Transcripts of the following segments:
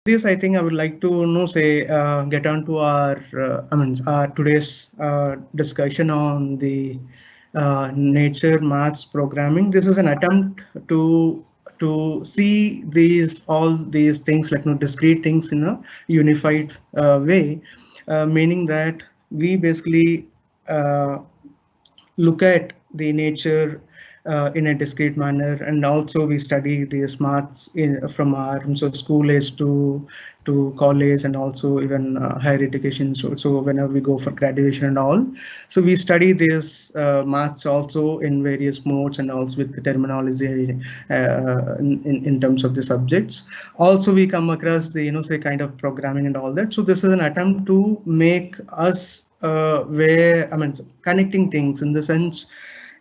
this, I think I would like to say get on to our our today's discussion on the nature maths programming. This is an attempt to see these all these things like discrete things in a unified way, meaning that we basically look at the nature in a discrete manner, and also we study these maths from our school age to college, and also even higher education. So whenever we go for graduation and all, so we study this maths also in various modes, and also with the terminology in terms of the subjects. Also we come across the say kind of programming and all that. So this is an attempt to make us where connecting things in the sense,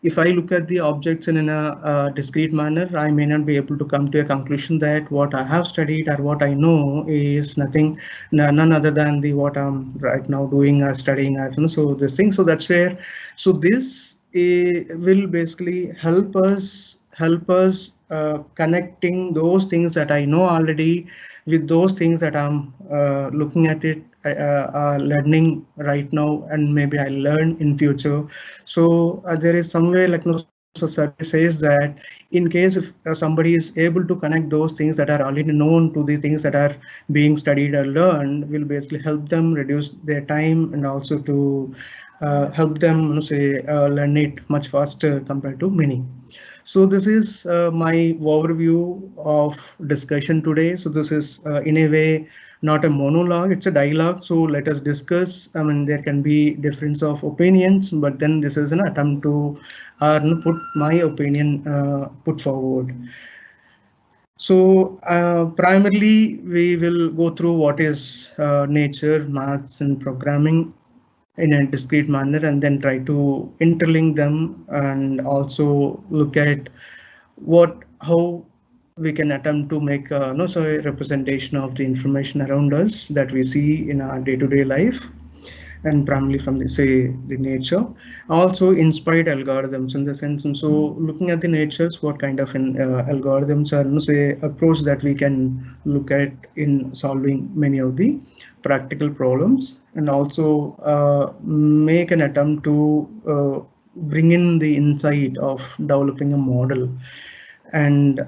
if I look at the objects in a discrete manner, I may not be able to come to a conclusion that what I have studied or what I know is nothing, none other than the what I'm right now doing or studying. Or, so this thing. So that's where. So this will basically help us connecting those things that I know already with those things that I'm looking at it, learning right now, and maybe I learn in future. So there is somewhere like no, so survey says that in case if somebody is able to connect those things that are already known to the things that are being studied or learned, will basically help them reduce their time, and also to help them say learn it much faster compared to many. So this is my overview of discussion today. So this is in a way not a monologue, it's a dialogue. So let us discuss. There can be difference of opinions, but then this is an attempt to put my opinion put forward. So primarily we will go through what is nature, maths, and programming in a discrete manner, and then try to interlink them, and also look at what how we can attempt to make no so a representation of the information around us that we see in our day-to-day life, and primarily from the say the nature. Also inspired algorithms in the sense, and so looking at the natures, what kind of algorithms are say approach that we can look at in solving many of the practical problems, and also make an attempt to bring in the insight of developing a model. And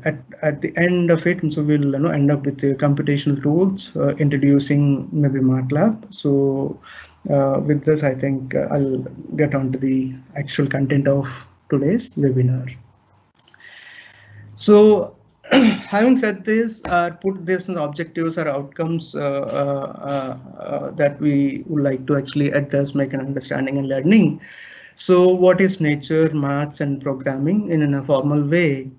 at the end of it, so we'll end up with the computational tools, introducing maybe MATLAB. So with this, I think I'll get on to the actual content of today's webinar. So having said this, put this in objectives or outcomes that we would like to actually address, make an understanding and learning. So what is nature, maths, and programming in a formal way?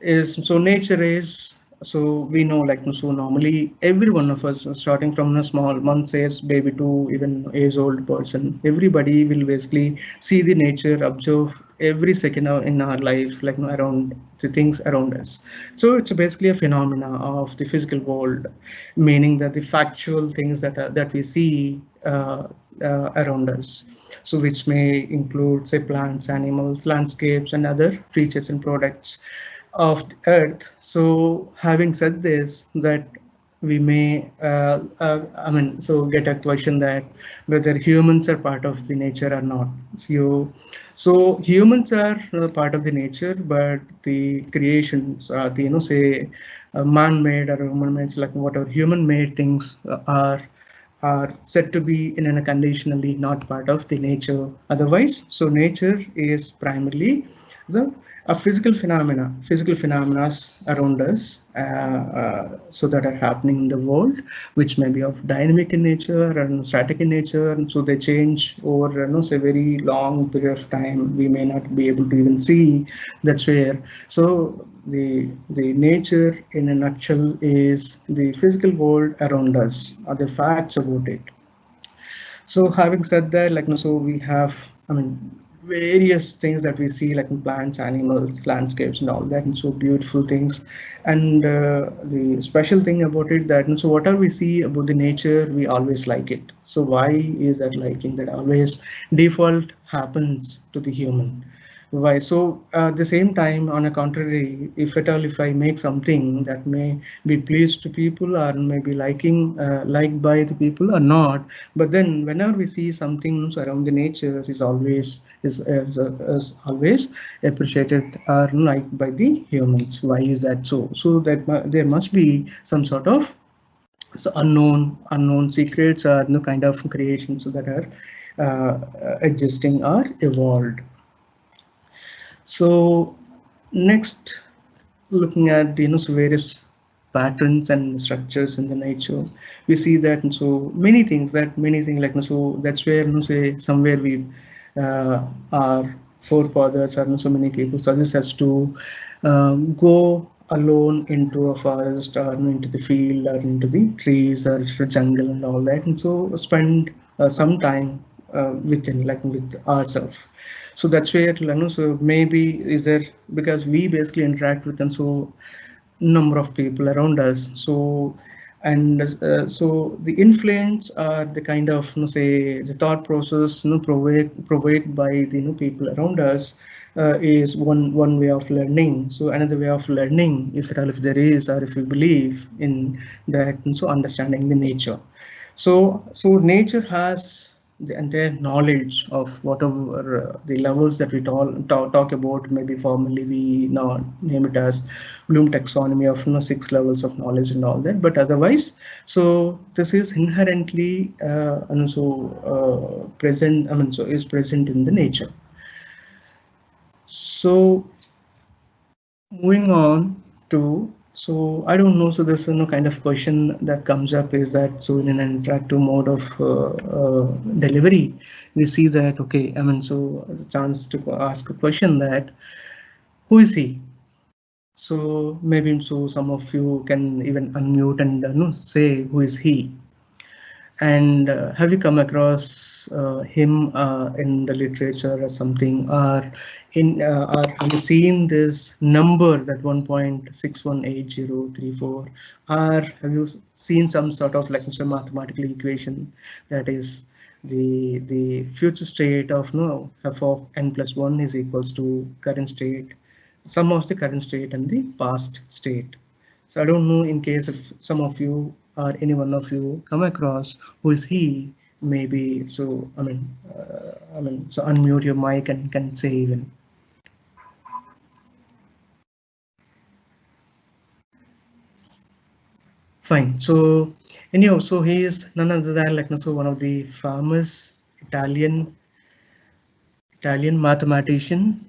Is so nature is, so we know like so normally every one of us starting from a small month says baby to even age old person, everybody will basically see the nature, observe every second in our life like around the things around us. So it's basically a phenomena of the physical world, meaning that the factual things that we see around us, so which may include say plants, animals, landscapes, and other features and products of the earth. So having said this, that we may so get a question that whether humans are part of the nature or not. So humans are part of the nature, but the creations, the say man-made or human-made, like whatever human-made things are said to be in a conditionally not part of the nature otherwise. So nature is primarily the a physical phenomena around us, so that are happening in the world, which may be of dynamic in nature and static in nature, and so they change over say very long period of time. We may not be able to even see. That's where. So the nature in a nutshell is the physical world around us, are the facts about it. So having said that, like no, so we have, various things that we see like in plants, animals, landscapes, and all that, and so beautiful things. And the special thing about it that so whatever we see about the nature, we always like it. So why is that liking that always default happens to the human? Why? So at the same time, on a contrary, if at all, if I make something that may be pleased to people or maybe liked by the people or not, but then whenever we see something around the nature is always appreciated or liked by the humans. Why is that so? So that there must be some sort of so unknown secrets or no kind of creations that are existing or evolved. So next, looking at the so various patterns and structures in the nature, we see that so many things like so that's where say somewhere we our forefathers or so many people suggest us to go alone into a forest or into the field or into the trees or the jungle and all that, and so spend some time within like with ourselves. So that's where so maybe is there because we basically interact with them so number of people around us. So and so the influence or the kind of say the thought process provoked by the people around us is one way of learning. So another way of learning, if at all if there is or if we believe in that, and so understanding the nature. So nature has the entire knowledge of whatever the levels that we talk about. Maybe formally we now name it as Bloom taxonomy of 6 levels of knowledge and all that. But otherwise, so this is inherently and so present. I mean, so is present in the nature. So moving on to so I don't know. So this kind of question that comes up is that so in an interactive mode of delivery, we see that okay. I mean, so the chance to ask a question that who is he? So maybe so some of you can even unmute and no, say who is he? And have you come across him in the literature or something, or have you seen this number that 1.618034, or have you seen some sort of like some mathematical equation that is the future state of no f of n plus 1 is equals to current state, sum of the current state and the past state. So I don't know in case if some of you or any one of you come across who is he, maybe. So I mean, so unmute your mic and can say even. Fine. So anyhow, so he is none other than like so one of the famous Italian mathematician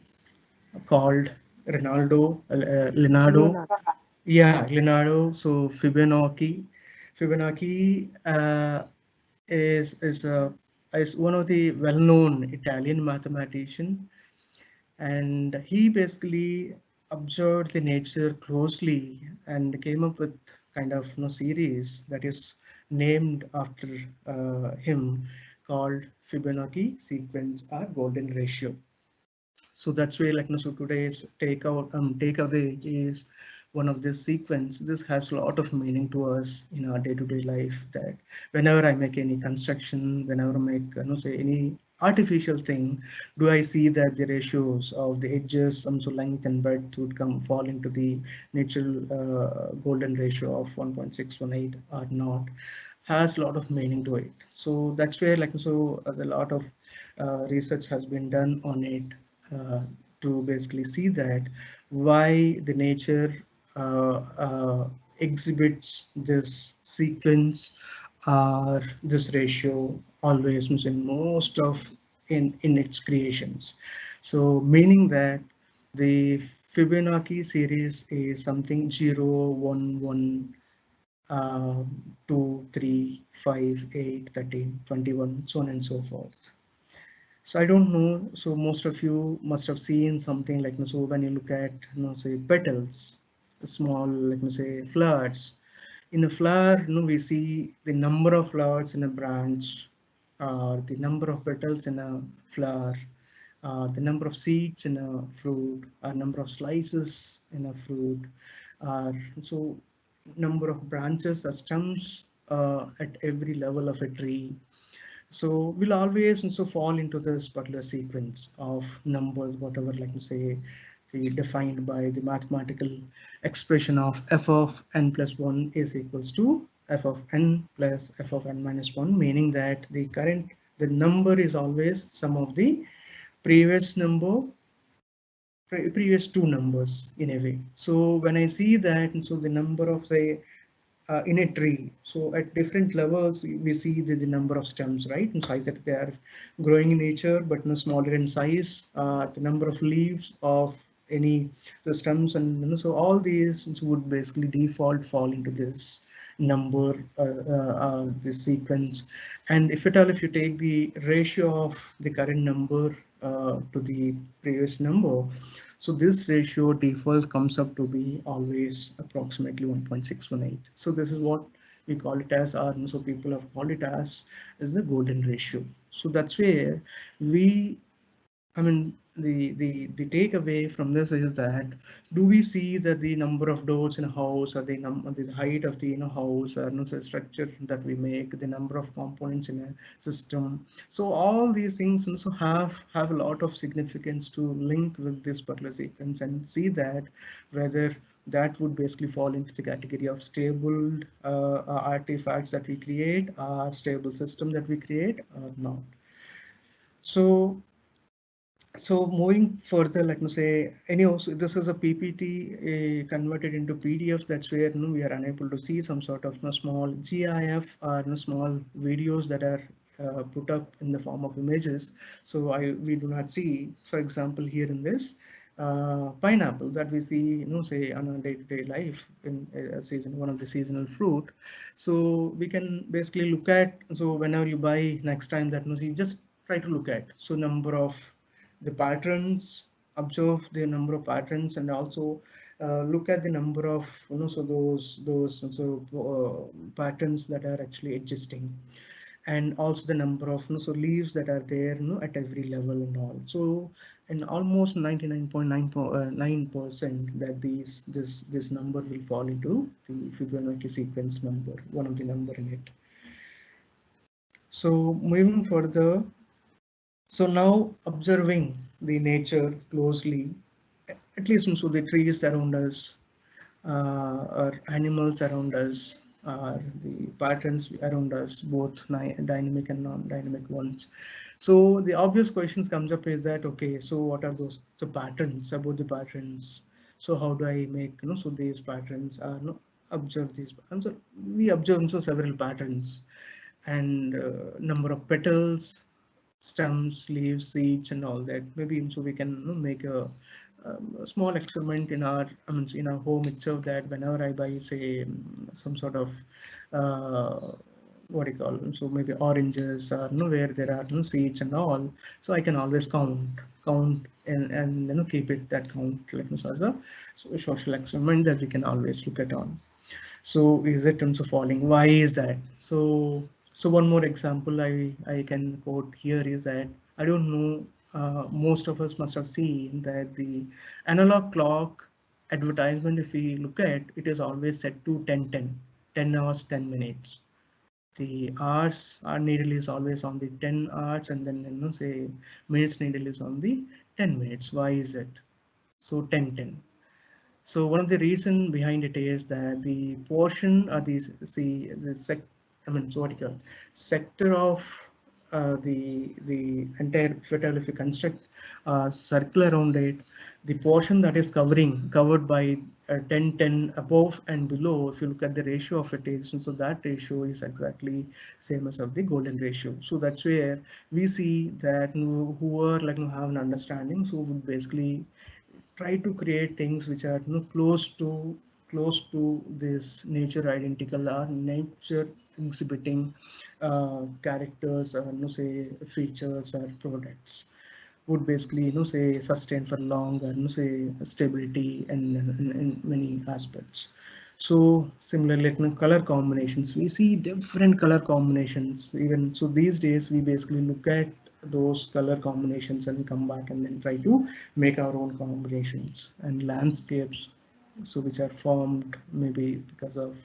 called Leonardo. Leonardo. Yeah, Leonardo. So Fibonacci is one of the well-known Italian mathematician, and he basically observed the nature closely and came up with kind of series that is named after him called Fibonacci sequence or golden ratio. So that's where like so today's takeaway is one of this sequence. This has a lot of meaning to us in our day-to-day life, that whenever I make any construction, whenever I make say any artificial thing, do I see that the ratios of the edges, so length and breadth would come fall into the natural golden ratio of 1.618 or not, has a lot of meaning to it. So that's where like so a lot of research has been done on it uh, to basically see that why the nature exhibits this sequence or this ratio always in most of in its creations. So meaning that the Fibonacci series is something 0, 1, 1, 2, 3, 5, 8, 13, 21, so on and so forth. So I don't know. So most of you must have seen something like so when you look at say petals, small like say flowers. In a flower, we see the number of flowers in a branch, the number of petals in a flower, the number of seeds in a fruit, or number of slices in a fruit, so number of branches or stems at every level of a tree. So we'll always also fall into this particular sequence of numbers, whatever, like you say, the defined by the mathematical expression of f of n plus 1 is equals to f of n plus f of n minus 1, meaning that the number is always sum of the previous number, previous two numbers in a way. So when I see that, and so the number of say in a tree. So at different levels, we see the number of stems, right? And so either they are growing in nature, but no smaller in size, the number of leaves of any the stems, and so all these would basically default fall into this number, this sequence. And if at all, if you take the ratio of the current number to the previous number, so this ratio default comes up to be always approximately 1.618. So this is what we call it as, or so people have called it as, is the golden ratio. So that's where we, I mean, the takeaway from this is that, do we see that the number of doors in a house, or the height of the house, or the structure that we make, the number of components in a system. So all these things also have a lot of significance to link with this particular sequence and see that whether that would basically fall into the category of stable artifacts that we create, or stable system that we create, or not. So moving further, like you say, anyhow, so this is a PPT converted into PDF. That's where we are unable to see some sort of small GIF or small videos that are put up in the form of images. So we do not see, for example, here in this pineapple that we see, say on a day-to-day life in a season, one of the seasonal fruit. So we can basically look at, so whenever you buy next time that, you just try to look at, so number of the patterns, observe the number of patterns, and also look at the number of so those patterns that are actually existing, and also the number of so leaves that are there at every level and all. So in almost 99.9% that this number will fall into the Fibonacci sequence number, one of the number in it. So moving further, so now observing the nature closely, at least so the trees around us, or animals around us, or the patterns around us, both dynamic and non-dynamic ones. So the obvious questions comes up is that, okay, so what are those the patterns, about the patterns? So how do I make so these patterns are observe these, and so we observe so several patterns, and number of petals, stems, leaves, seeds, and all that. Maybe so we can make a small experiment in our, I mean, in our home itself, that whenever I buy, say, some sort of what do you call them? So maybe oranges, or where there are no seeds and all. So I can always count, and keep it that count, like so as a social experiment that we can always look at on. So is it terms of falling? Why is that? So one more example I can quote here is that, I don't know, most of us must have seen that the analog clock advertisement, if we look at it, is always set to 10 hours 10 minutes. The hours our needle is always on the 10 hours, and then say minutes needle is on the 10 minutes. Why is it so 10 10? So one of the reason behind it is that the portion of these, see the I mean, so what you call sector of the entire fetal, if you construct a circle around it, the portion that is covered by 10 10 above and below, if you look at the ratio of it is, so that ratio is exactly same as of the golden ratio. So that's where we see that who are like have an understanding, so would basically try to create things which are close to this nature identical, or nature exhibiting characters, or say features or products, would basically say sustain for long, or say stability, and in many aspects. So similarly, like, color combinations, we see different color combinations. Even so, these days we basically look at those color combinations and come back and then try to make our own combinations and landscapes, so which are formed maybe because of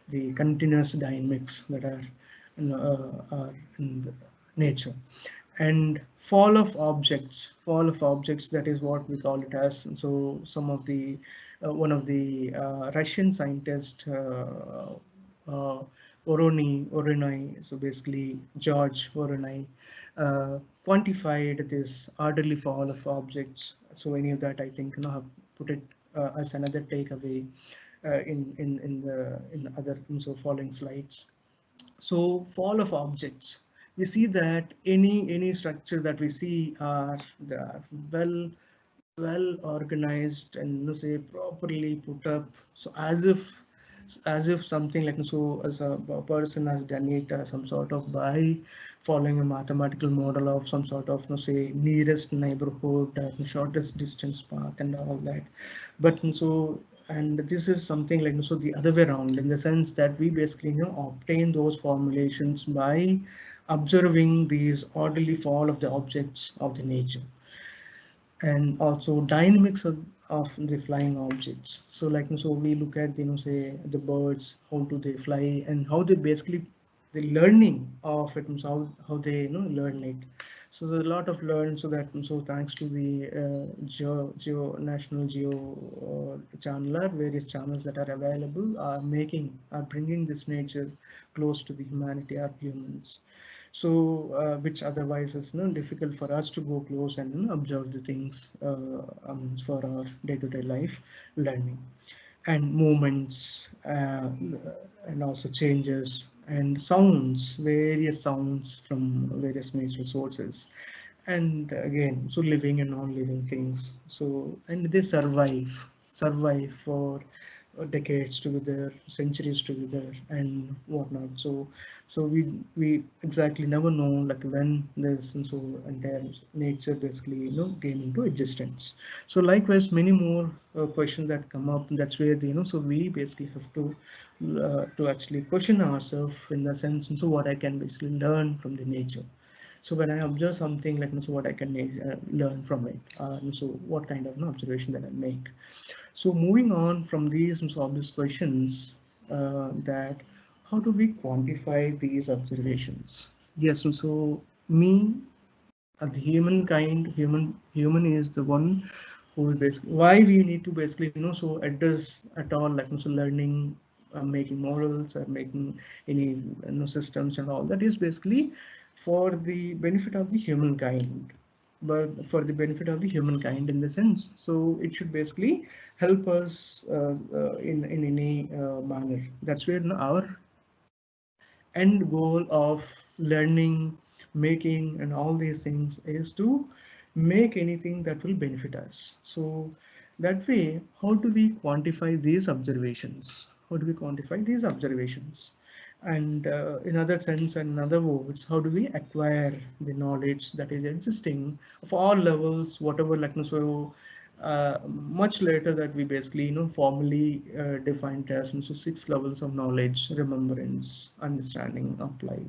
the continuous dynamics that are, are nature. And fall of objects, that is what we call it as. And so some of the one of the Russian scientist, Voronoi, so basically George Voronoi, quantified this orderly fall of objects. So any of that, I think, have put it as another takeaway in other so following slides. So fall of objects, we see that any structure that we see are, they are well organized and, say, properly put up, so as if something like, so as a person has done it, some sort of by following a mathematical model of some sort of, say, nearest neighborhood, shortest distance path and all that. But so, and this is something like, so the other way around, in the sense that we basically, obtain those formulations by observing these orderly fall of the objects of the nature, and also dynamics of the flying objects. So like, so we look at, say, the birds, how do they fly, and how they basically, the learning of it, how they, learn it. So there's a lot of learn, so that, so thanks to the National Geo channel, various channels that are available are bringing this nature close to the humanity or humans. So which otherwise is, difficult for us to go close and, observe the things for our day-to-day life learning, and movements, and also changes and sounds, various sounds from various natural sources. And again, so living and non-living things, so, and they survive for decades together, centuries together, and whatnot. So we exactly never know, like, when this, and so entire nature basically, came into existence. So likewise, many more questions that come up. That's where the, so we basically have to actually question ourselves, in the sense, and so what I can basically learn from the nature. So when I observe something like, so what I can learn from it, so what kind of observation that I make. So moving on from these, so obvious questions, that how do we quantify these observations? Yes, so me, the human is the one who will basically, why we need to basically, so address at all, like, so learning, making models, or making any, systems and all that, is basically for the benefit of the humankind. But for the benefit of the humankind, in the sense, so it should basically help us in any manner. That's where, our end goal of learning, making, and all these things is to make anything that will benefit us. So that way, how do we quantify these observations? How do we quantify these observations? And in other sense, and in other words, how do we acquire the knowledge that is existing of all levels, whatever, like, so much later, that we basically, formally defined as, so 6 levels of knowledge: remembrance, understanding, apply,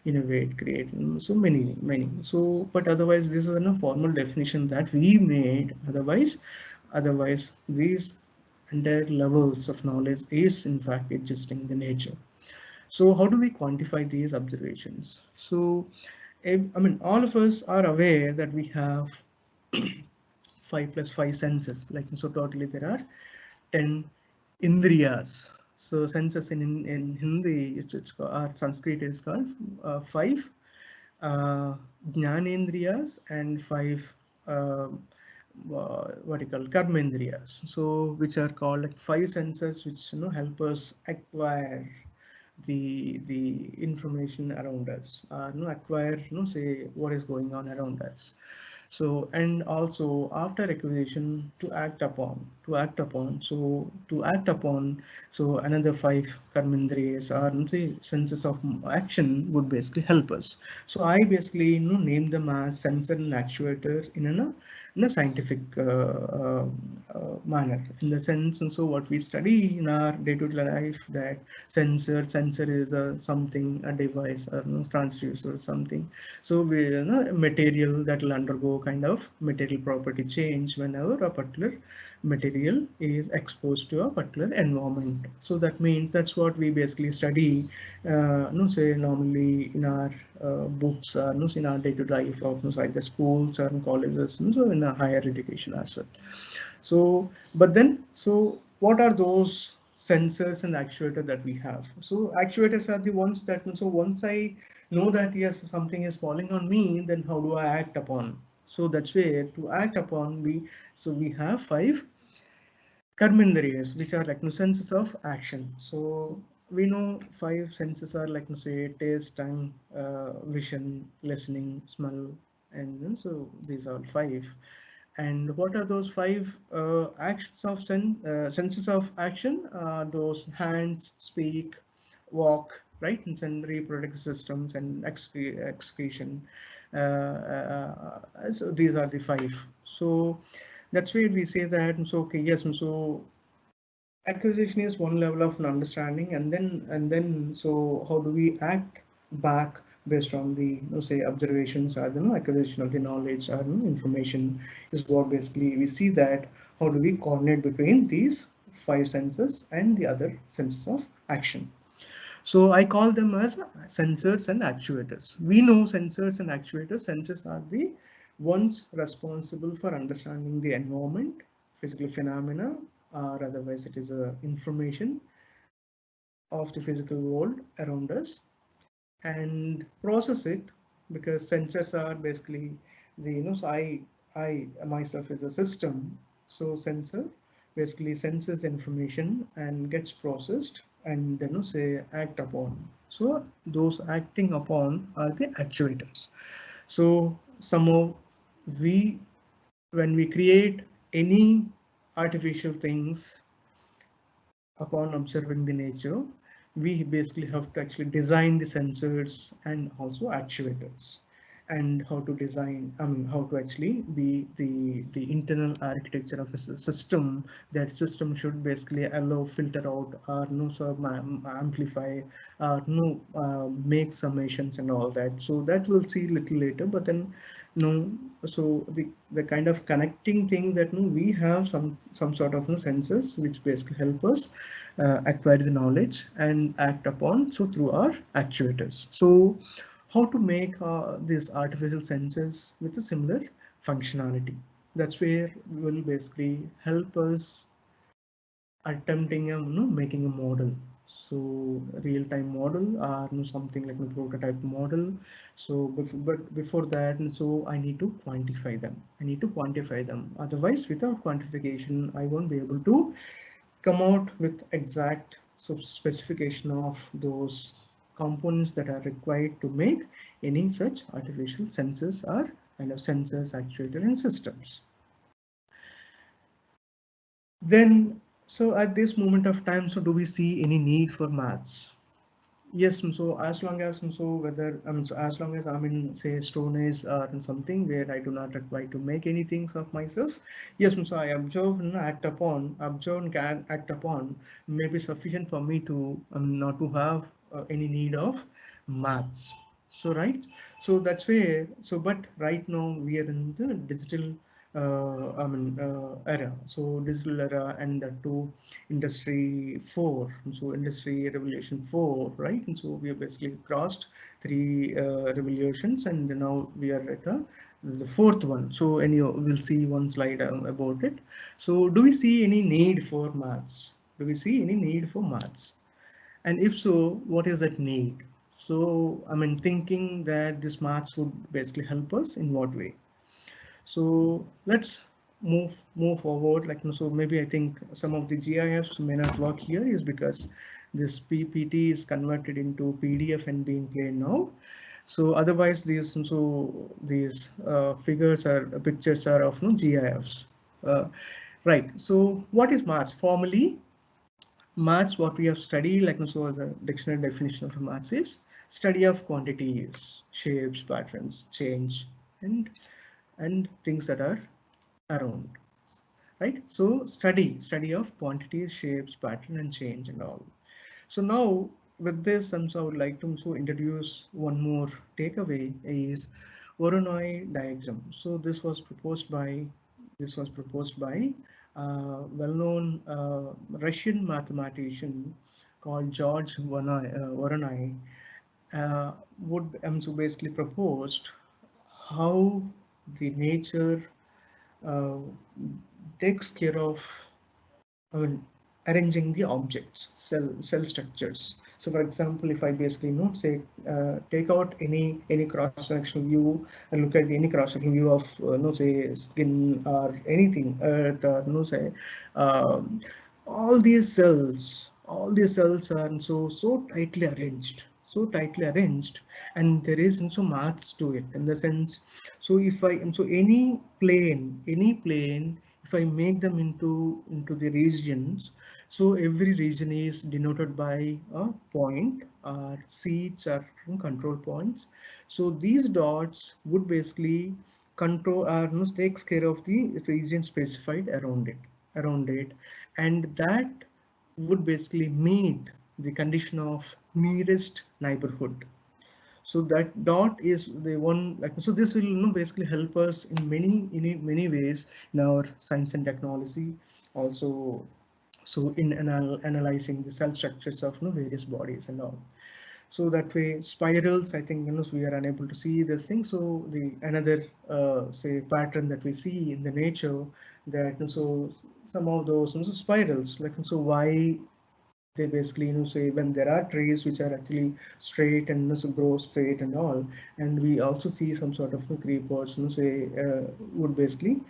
innovate, create, so many. So but otherwise, this is a formal definition that we made. Otherwise these entire levels of knowledge is in fact existing in the nature. So how do we quantify these observations? So I mean, all of us are aware that we have 5 plus 5 senses. Like, so totally there are 10 indriyas. So senses in Hindi, it's called, or Sanskrit is called 5 jnanendriyas, and 5 what do you call karmendriyas. So which are called like 5 senses, which, help us acquire the information around us, acquire, say, what is going on around us. So, and also after acquisition, to act upon, so another 5 karmendriyas, or say senses of action, would basically help us. So I basically, name them as sensor and actuator in a scientific manner, in the sense. And so what we study in our day-to-day life, that sensor is a something, a device, or, transducer or something. So we, a material that will undergo kind of material property change whenever a particular material is exposed to a particular environment. So that means that's what we basically study, no, say normally in our books, no, in our day-to-day life of no, either schools or colleges, no, so in a higher education as well. So, but then, so what are those sensors and actuators that we have? So actuators are the ones that, so once I know that yes, something is falling on me, then how do I act upon? So that's where to act upon so we have five Karmendriyas, which are like no senses of action. So we know five senses are like no say taste, tongue, vision, listening, smell, and so these are five. And what are those five actions of senses of action? Those hands, speak, walk, right? And then reproductive systems and excretion. So these are the five. So that's where we say that. So okay, yes. So acquisition is one level of an understanding, and then so how do we act back based on the say observations or the acquisition of the knowledge or information is what basically we see that how do we coordinate between these five senses and the other senses of action. So I call them as sensors and actuators. We know sensors and actuators. Sensors are the ones responsible for understanding the environment, physical phenomena, or otherwise it is information of the physical world around us, and process it, because sensors are basically the so I myself is a system. So sensor basically senses information and gets processed and then say act upon. So those acting upon are the actuators. So somehow we when we create any artificial things upon observing the nature, we basically have to actually design the sensors and also actuators, and how to design, I mean, how to actually be the internal architecture of a system. That system should basically allow filter out or no sort amplify or no make summations and all that. So that we'll see little later, but then no, so the kind of connecting thing that no, we have some sort of no senses which basically help us acquire the knowledge and act upon so through our actuators. So how to make these artificial senses with a similar functionality? That's where we will basically help us attempting making a model. So real-time model or something like a prototype model. So but before that, and so I need to quantify them. Otherwise, without quantification, I won't be able to come out with exact specification of those components that are required to make any such artificial sensors or kind of sensors, actuators, and systems. Then, so at this moment of time, so do we see any need for maths? Yes, so as long as so whether so as long as I'm in say Stone Age or in something where I do not require to make any things of myself, yes, so I observe and act upon, observe and can act upon may be sufficient for me to not to have any need of maths. So right, so that's where but right now we are in the digital era. So digital era and the two industry 4, so industry revolution 4, right? And so we have basically crossed three revolutions and now we are at the fourth one. So anyhow, we'll see one slide about it. So do we see any need for maths? Do we see any need for maths? And if so, what is that need? So I mean, thinking that this maths would basically help us in what way? So let's move forward. Like so, maybe I think some of the GIFs may not work here is because this PPT is converted into PDF and being played now. So otherwise, these figures are pictures are of no GIFs. Right. So what is maths? Formally, maths, what we have studied, like so as a dictionary definition of maths is study of quantities, shapes, patterns, change, and things that are around, right? So study of quantities, shapes, pattern, and change and all. So now with this, I would like to introduce one more takeaway is Voronoi diagram. So this was proposed by well-known Russian mathematician called George Voronoi would so basically proposed how the nature uh, takes care of, I mean, arranging the objects, cell structures. So, for example, if I basically say take out any cross-section view and look at any cross-section view of say skin or anything, earth or say um, all these cells are so tightly arranged, and there is also maths to it in the sense. So if I so any plane, if I make them into the regions, so every region is denoted by a point or seeds or control points. So these dots would basically control or takes care of the region specified around it, and that would basically meet the condition of nearest neighborhood. So that dot is the one, like, so this will basically help us in many ways in our science and technology also. So in analyzing the cell structures of various bodies and all. So that way spirals, I think we are unable to see this thing. So the another say pattern that we see in the nature, that so some of those spirals, like, so why they basically say when there are trees which are actually straight and so grow straight and all, and we also see some sort of creepers say would basically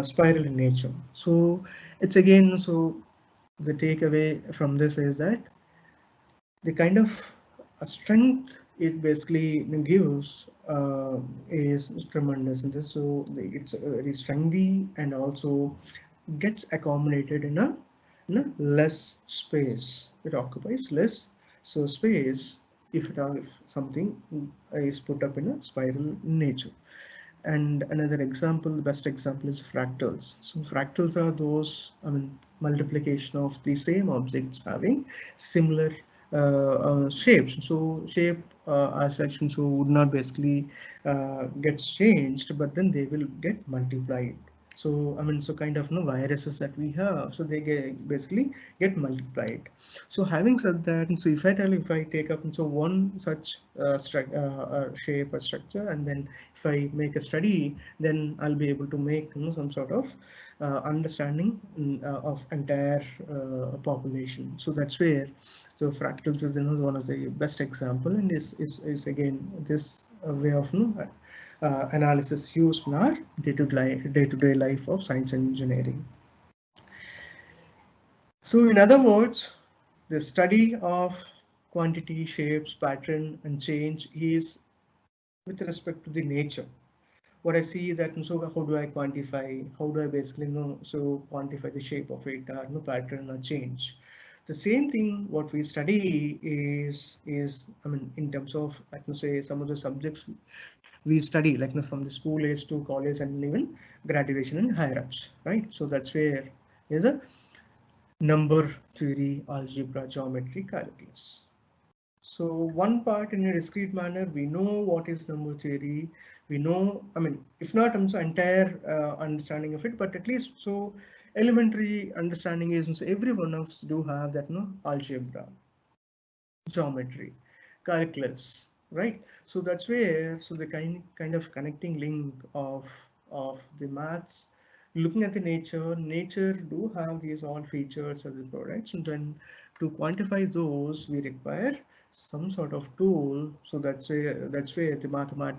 spiral in nature. So it's again, so the takeaway from this is that the kind of strength it basically gives is tremendous in this. So it's very strengthy and also gets accommodated in a less space. It occupies less so space if something is put up in a spiral nature. And another example, the best example is fractals. So fractals are those, I mean, multiplication of the same objects having similar shapes. So shape as such so would not basically gets changed, but then they will get multiplied. So I mean, so kind of viruses that we have, so they basically get multiplied. So having said that, so if I take up so one such shape or structure, and then if I make a study, then I'll be able to make some sort of understanding of entire population. So that's where so fractals is one of the best example, and is again this way of analysis used in our day-to-day life of science and engineering. So in other words, the study of quantity, shapes, pattern, and change is with respect to the nature. What I see that, so how do I quantify? How do I basically quantify the shape of it, or pattern or change? The same thing what we study is I mean in terms of, like say, some of the subjects we study, like from the school age to college and even graduation and higher ups, right? So that's where is a number theory, algebra, geometry, calculus. So one part in a discrete manner, we know what is number theory. We know, I mean, if not so entire understanding of it, but at least so elementary understanding is, so every one of us do have that, algebra, geometry, calculus, right? So that's where, so the kind of connecting link of the maths, looking at the nature do have these all features of the products, and then to quantify those we require some sort of tool. So that's where the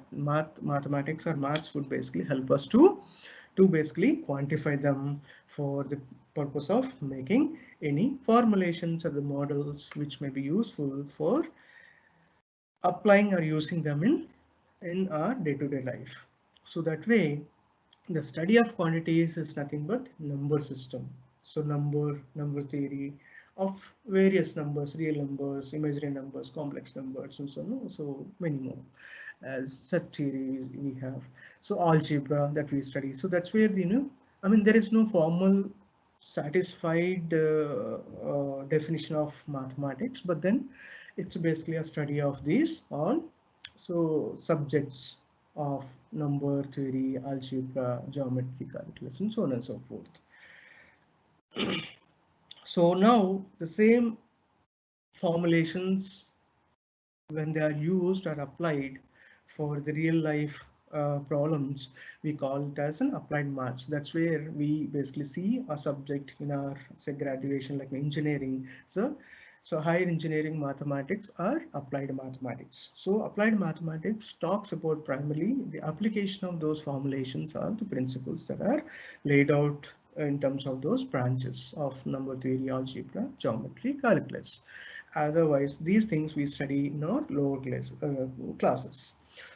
mathematics or maths would basically help us to basically quantify them for the purpose of making any formulations or the models which may be useful for applying or using them in our day-to-day life. So that way, the study of quantities is nothing but number system. So number theory of various numbers, real numbers, imaginary numbers, complex numbers, and so on. So many more as set theory we have. So algebra that we study. So that's where I mean there is no formal satisfied definition of mathematics, but then it's basically a study of these all so subjects of number theory, algebra, geometry, calculus, and so on and so forth. So now the same formulations, when they are used or applied for the real life problems, we call it as an applied maths. That's where we basically see a subject in our, say, graduation, like engineering. So higher engineering mathematics or applied mathematics. So applied mathematics talks about primarily the application of those formulations or the principles that are laid out in terms of those branches of number theory, algebra, geometry, calculus. Otherwise, these things we study in our lower classes.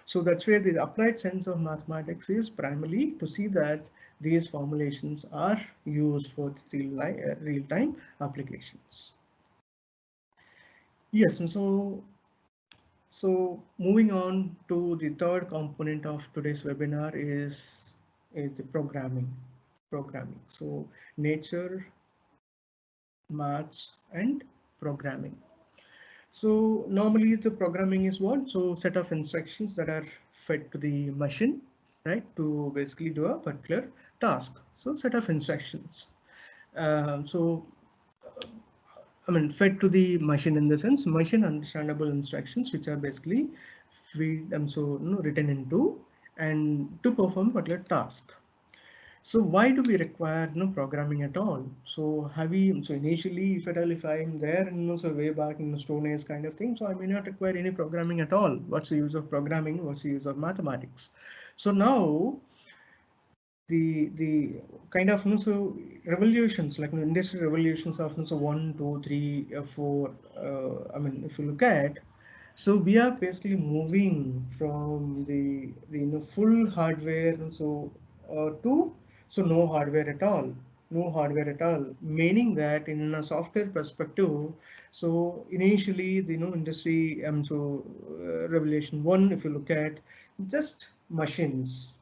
So that's where the applied sense of mathematics is primarily to see that these formulations are used for real-time applications. Yes, and so moving on to the third component of today's webinar is the programming. So nature, maths, and programming. So normally the programming is what? So set of instructions that are fed to the machine, right, to basically do a particular task. So set of instructions. So I mean, fed to the machine in the sense machine understandable instructions, which are basically feed so written into and to perform a particular task. So why do we require programming at all? So have we, so initially if at all, if I'm there so way back in the Stone Age kind of thing, so I may not require any programming at all. What's the use of programming? What's the use of mathematics? So now the kind of so revolutions, like industrial revolutions of so 1, 2, 3, 4, I mean if you look at, so we are basically moving from the full hardware to so no hardware at all. No hardware at all, meaning that in a software perspective, so initially the industry revelation one, if you look at just machines,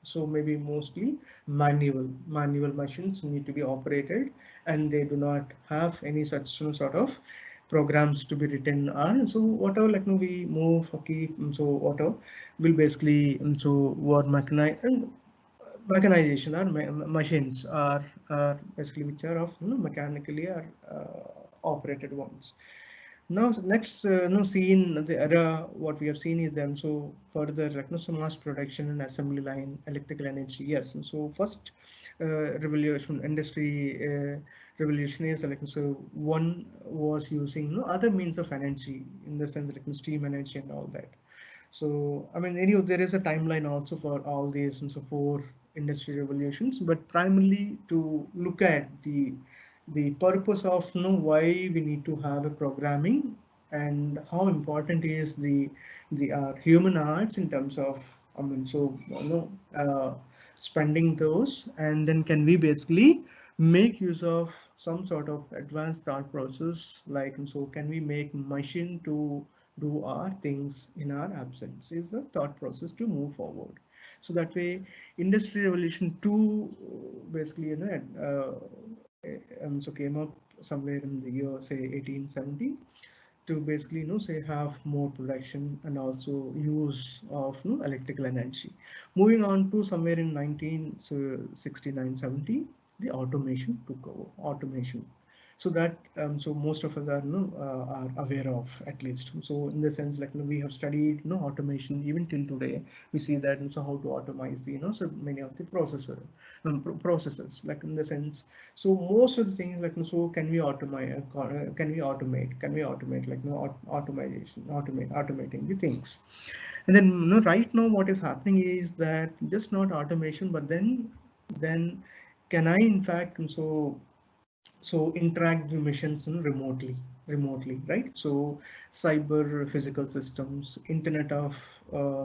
so maybe mostly manual machines need to be operated, and they do not have any such sort of programs to be written on. So whatever like we move okay, so whatever will basically so what mechanization or machines are basically which are of mechanically or operated ones. Now next seen the era, what we have seen is them so further like so mass production and assembly line electrical energy. Yes, and so first revolution industry revolution is like so one was using other means of energy in the sense like steam energy and all that. So I mean there is a timeline also for all these and so four industry revolutions, but primarily to look at the purpose of why we need to have a programming and how important is the human arts in terms of I mean so spending those, and then can we basically make use of some sort of advanced thought process, like and so can we make machine to do our things in our absence is the thought process to move forward. So that way industry revolution 2 basically so came up somewhere in the year say 1870 to basically say have more production and also use of electrical energy. Moving on to somewhere in 1969-70, the automation took over. Automation, so that so most of us are aware of, at least. So in the sense like we have studied automation even till today. We see that so how to automate the so many of the processes, like in the sense, so most of the things like so can we automate like automating the things. And then right now what is happening is that just not automation, but then can I in fact so interact with machines remotely, right? So cyber physical systems, internet of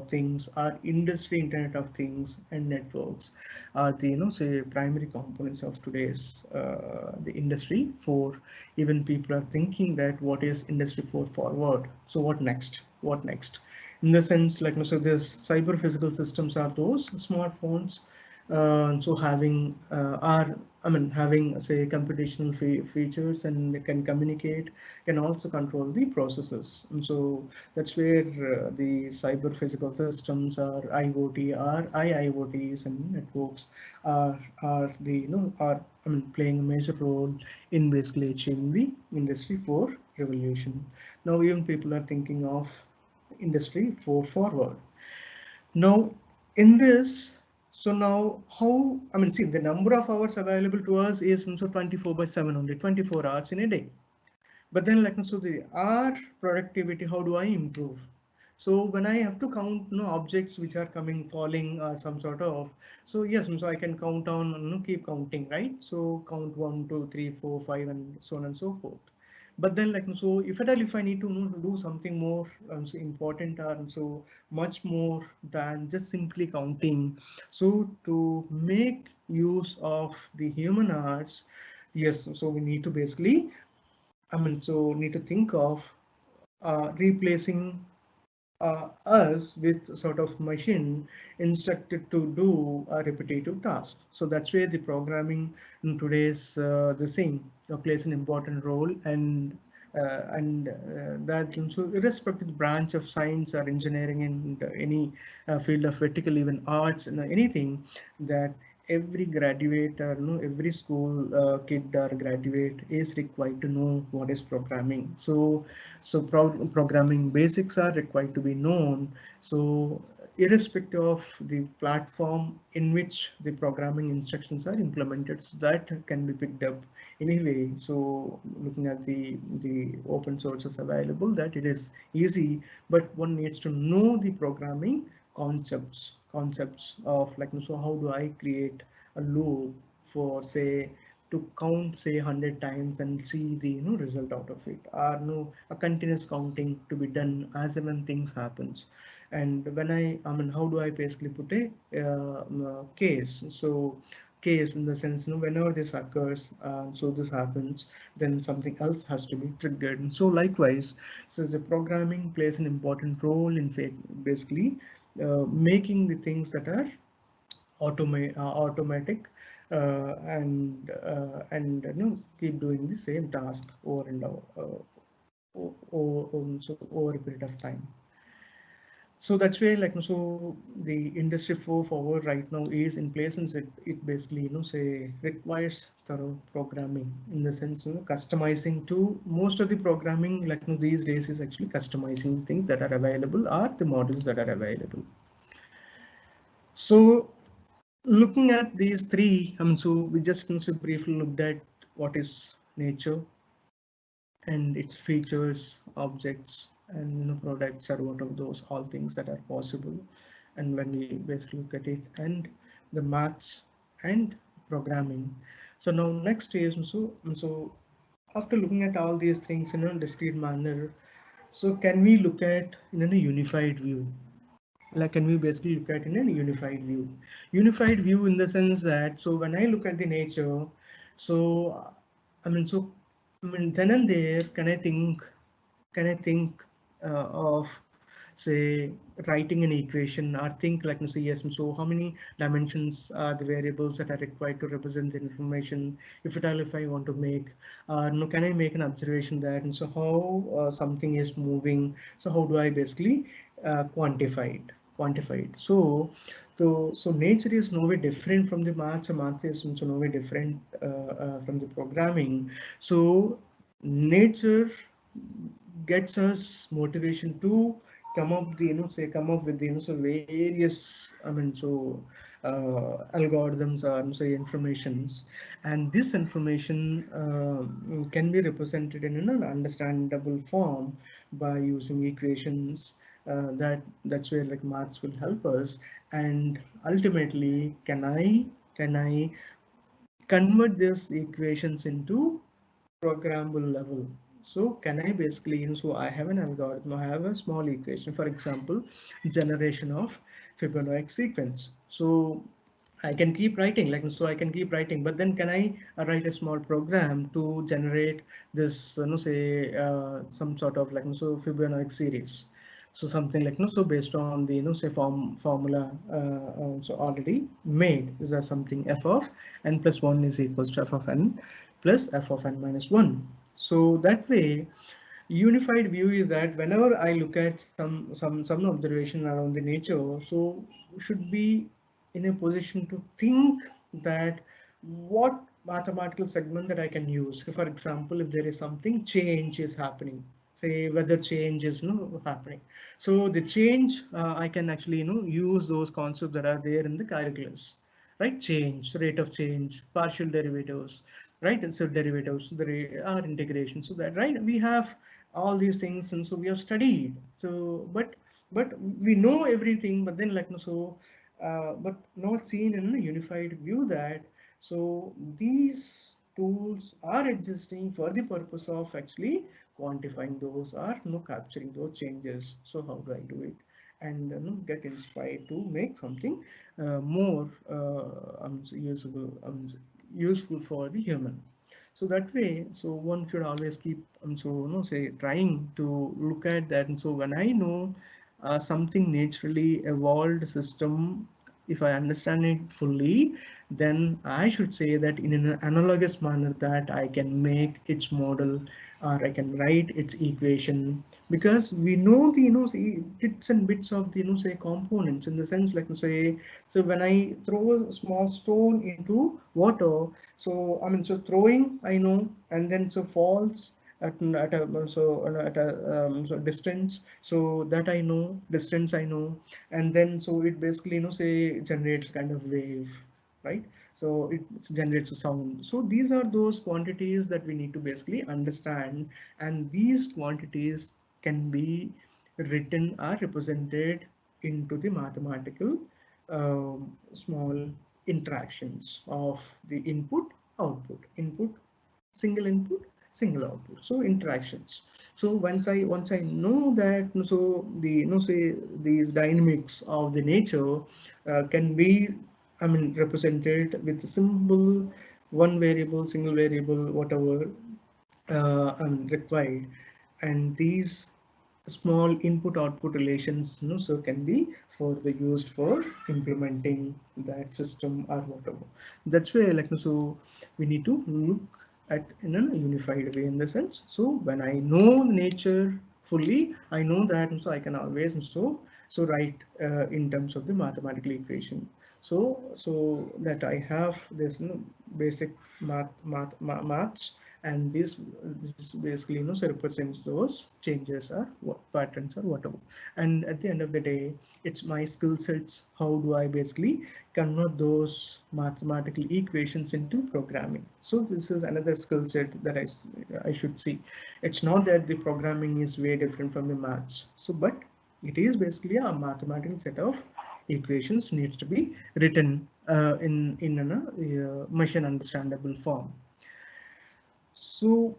things, our industry internet of things and networks are the say primary components of today's the industry 4. Even people are thinking that what is industry 4 forward, so what next in the sense like so this cyber physical systems are those smartphones, so having our I mean, having say computational features and they can communicate, can also control the processes. And so that's where the cyber physical systems or IoT or IIoTs and networks are the are I mean playing a major role in basically achieving the Industry 4 revolution. Now even people are thinking of Industry 4 forward. Now, in this, so now how, I mean, see, the number of hours available to us is so 24/7 only, 24 hours in a day. But then, like, so the our productivity, how do I improve? So when I have to count, objects which are coming, falling, or some sort of, so yes, so I can count on, keep counting, right? So count 1, 2, 3, 4, 5, and so on and so forth. But then, like, so if at all, if I need to, do something more so important or so much more than just simply counting, so to make use of the human arts, yes, so we need to basically, I mean, so need to think of replacing us with sort of machine instructed to do a repetitive task. So that's where the programming in today's the same plays an important role, and that so irrespective branch of science or engineering and any field of vertical even arts and anything, that every graduate or every school kid or graduate is required to know what is programming. So programming basics are required to be known. So irrespective of the platform in which the programming instructions are implemented, so that can be picked up anyway. So looking at the open sources available, that it is easy, but one needs to know the programming concepts of, like, so how do I create a loop for, say, to count, say, 100 times and see the result out of it, or no a continuous counting to be done as and when things happens. And when I mean, how do I basically put a case? So case in the sense, whenever this occurs, so this happens, then something else has to be triggered. And so likewise, so the programming plays an important role in fact basically making the things that are automatic, and keep doing the same task over and over, so over a period of time. So that's where, like, so the Industry 4 forward right now is in place, and it basically say requires thorough programming, in the sense customizing to most of the programming, like, these days is actually customizing things that are available or the models that are available. So looking at these three, I mean, so we just briefly looked at what is nature and its features, objects, and products, are what of those all things that are possible. And when we basically look at it, and the maths and programming. So now next is so after looking at all these things in a discrete manner, so can we look at in a unified view? Like, can we basically look at in a unified view in the sense that, so when I look at the nature, so I mean, so I mean, then and there, can I think of, say, writing an equation, or think like, say, yes, so how many dimensions are the variables that are required to represent the information, if at all, if I want to make, no, can I make an observation that, and so how something is moving, so how do I basically quantify it? So nature is no way different from the maths, and math is also no way different from the programming. So nature gets us motivation to come up the come up with the so various, I mean, so algorithms or say informations, and this information can be represented in an understandable form by using equations. That's where, like, maths will help us. And ultimately, can I convert these equations into programmable level? So can I basically, so I have an algorithm, I have a small equation, for example, generation of Fibonacci sequence. So I can keep writing, like, so I can keep writing, but then can I write a small program to generate this, say, some sort of, like, so Fibonacci series? So something like, so based on the, say formula, so already made, is that something f of n plus 1 is equals to f of n plus f of n minus 1. So that way, unified view is that whenever I look at some observation around the nature, so should be in a position to think that what mathematical segment that I can use. For example, if there is something change is happening, say weather change is happening, so the change, I can actually use those concepts that are there in the calculus, right? Change, rate of change, partial derivatives, right? So derivatives, are integration, so that, right, we have all these things, and so we have studied. So but we know everything, but then like, but not seen in a unified view that, so these tools are existing for the purpose of actually quantifying those, or capturing those changes. So how do I do it? And get inspired to make something more usable, useful for the human. So that way, so one should always keep, so say trying to look at that. And so when I know something naturally evolved system, if I understand it fully, then I should say that in an analogous manner that I can make its model, or I can write its equation, because we know the say bits and bits of the say components, in the sense like, say, so when I throw a small stone into water, so I mean, so throwing I know, and then so falls at a so distance, so that I know, distance I know, and then so it basically say generates kind of wave, right? So it generates a sound. So these are those quantities that we need to basically understand, and these quantities can be written or represented into the mathematical small interactions of the input output, input, single input, single output, so interactions. So once I know that, so the say these dynamics of the nature can be, I mean, represented with simple one variable, single variable, whatever required, and these small input output relations, so can be for the used for implementing that system or whatever. That's why, like, so we need to look at in a unified way, in the sense, so when I know nature fully, I know that, so I can always so write in terms of the mathematical equation. So that I have this basic maths, and this basically so represents those changes or what patterns or whatever. And at the end of the day, it's my skill sets. How do I basically convert those mathematical equations into programming? So this is another skill set that I should see. It's not that the programming is way different from the maths, so but it is basically a mathematical set of equations needs to be written in a machine understandable form. So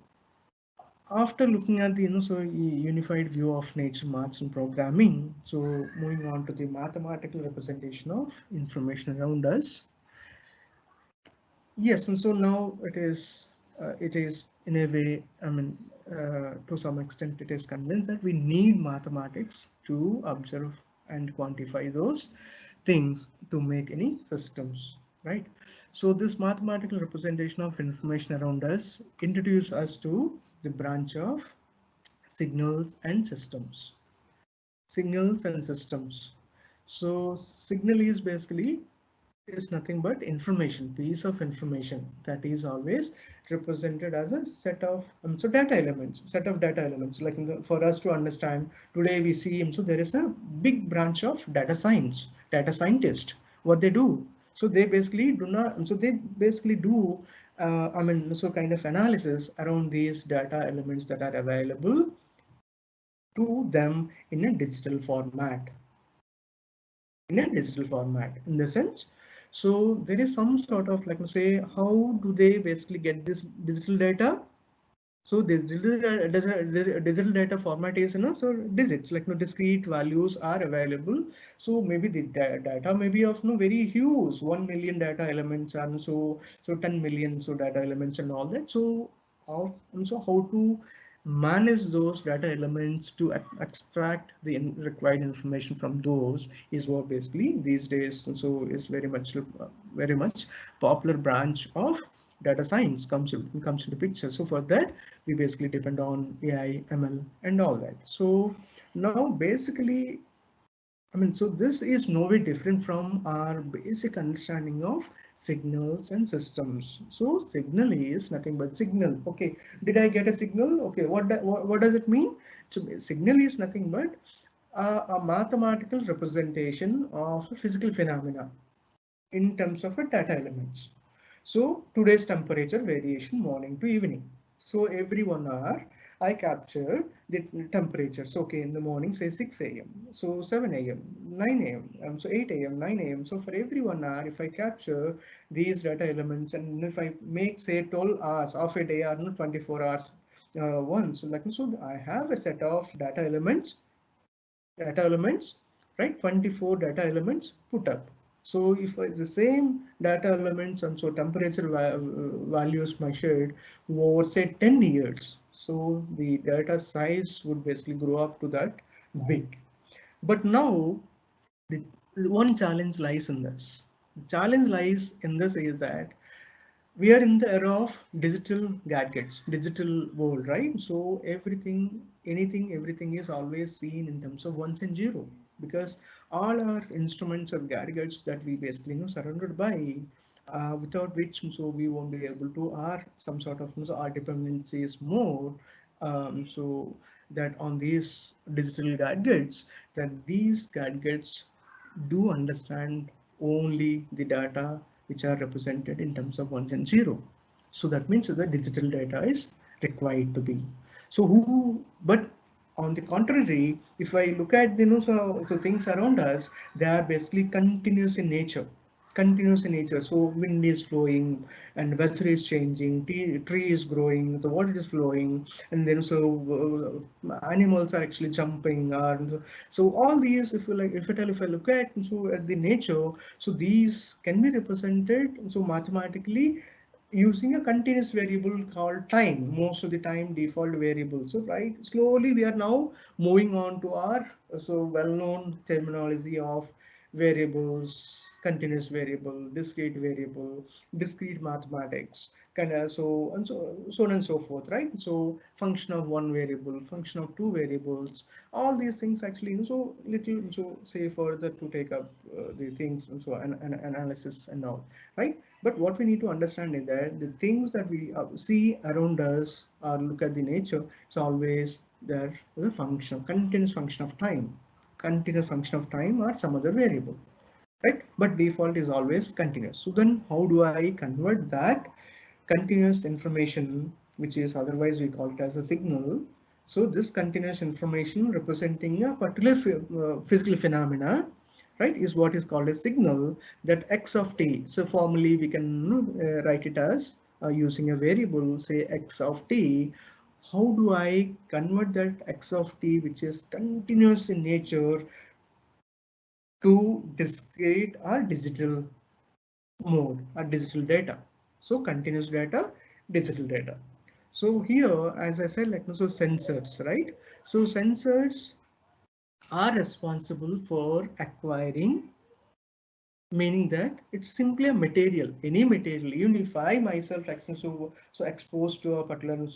after looking at the so unified view of nature, maths and programming, so moving on to the mathematical representation of information around us. Yes, and so now it is in a way, I mean, to some extent it is convinced that we need mathematics to observe and quantify those things to make any systems, right? So this mathematical representation of information around us introduce us to the branch of signals and systems. Signals and systems. So signal is basically is nothing but information, piece of information that is always represented as a set of so data elements, set of data elements. Like for us to understand today, we see so there is a big branch of data science, data scientist. What they do, so they basically do not. So they basically do, I mean, so kind of analysis around these data elements that are available to them in a digital format, in the sense, so there is some sort of like say how do they basically get this digital data. So this digital data format is so digits, like discrete values are available. So maybe the data may be of very huge, 1 million data elements, and so 10 million so data elements and all that. So how to manage those data elements to extract the required information from those is what basically these days so is very much popular branch of data science comes into picture. So for that we basically depend on AI, ML and all that. So now basically so this is no way different from our basic understanding of signals and systems. So signal is nothing but signal. Okay, did I get a signal? Okay, what does it mean? So signal is nothing but a mathematical representation of a physical phenomena in terms of a data elements. So today's temperature variation morning to evening. So every 1 hour I capture the temperature. So okay, in the morning say 6 a.m. So 7 a.m., 9 a.m. So 8 a.m., 9 a.m. So for every 1 hour, if I capture these data elements and if I make say 12 hours of a day or not 24 hours once, so I have a set of data elements, right? 24 data elements put up. So if the same data elements and so temperature values measured over say 10 years, so the data size would basically grow up to that big. But now the one challenge lies in this. The challenge lies in this is that we are in the era of digital gadgets, digital world, right? So everything is always seen in terms of ones and zero, because all our instruments or gadgets that we basically surrounded by, without which so we won't be able to, are some sort of so our dependency is more, so that on these digital gadgets, that these gadgets do understand only the data which are represented in terms of ones and zero. So that means that the digital data is required to be. So but on the contrary, if I look at so things around us, they are basically continuous in nature. Continuous in nature. So wind is flowing and weather is changing, tree is growing, the water is flowing, and then animals are actually jumping. So all these, if you like, if I look at so at the nature, so these can be represented so mathematically using a continuous variable called time, most of the time default variable. So right, slowly we are now moving on to our so well-known terminology of variables, continuous variable, discrete mathematics, kind of so on and so forth, right? So function of one variable, function of two variables, all these things actually so little so say further to take up the things and so an analysis and all, right? But what we need to understand is that the things that we see around us or look at the nature is always there is a function, continuous function of time, or some other variable, right? But default is always continuous. So then how do I convert that continuous information, which is otherwise we call it as a signal? So this continuous information representing a particular physical phenomena, right, is what is called a signal, that x of t. So formally we can write it as using a variable, say x of t. How do I convert that x of t, which is continuous in nature, to discrete or digital mode or digital data? So continuous data, digital data. So here, as I said, so sensors, right? So sensors are responsible for acquiring, meaning that it's simply a material, any material. Even if I myself so exposed to a particular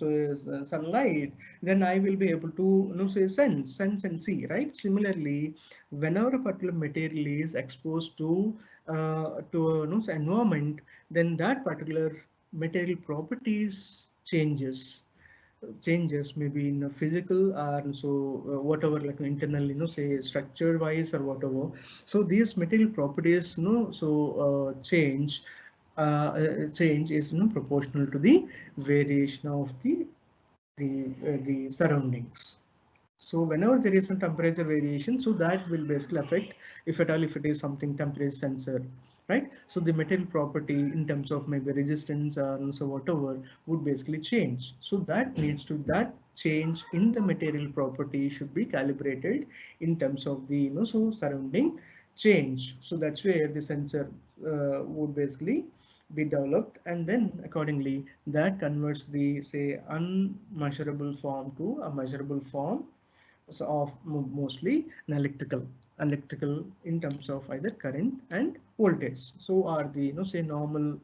sunlight, then I will be able to say sense and see, right? Similarly, whenever a particular material is exposed to environment, then that particular material properties changes maybe in a physical or so whatever, like internal say structure wise or whatever. So these material properties change is proportional to the variation of the surroundings. So whenever there is a temperature variation, so that will basically affect, if at all, if it is something temperature sensor, right? So the material property in terms of maybe resistance or so whatever would basically change. So that change in the material property should be calibrated in terms of the so surrounding change. So that's where the sensor would basically be developed, and then accordingly that converts the, say, unmeasurable form to a measurable form, so of mostly an electrical in terms of either current and voltage. So are the, say, normal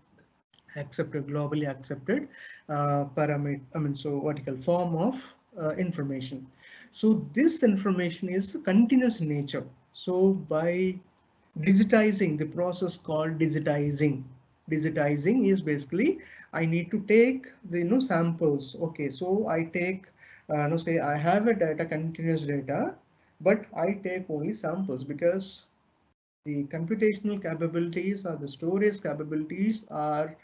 accepted, globally accepted parameter, I mean, so vertical form of information. So this information is continuous in nature. So by digitizing, the process called digitizing is basically, I need to take the, samples. Okay, so I take, say I have a data, continuous data, but I take only samples, because the computational capabilities or the storage capabilities are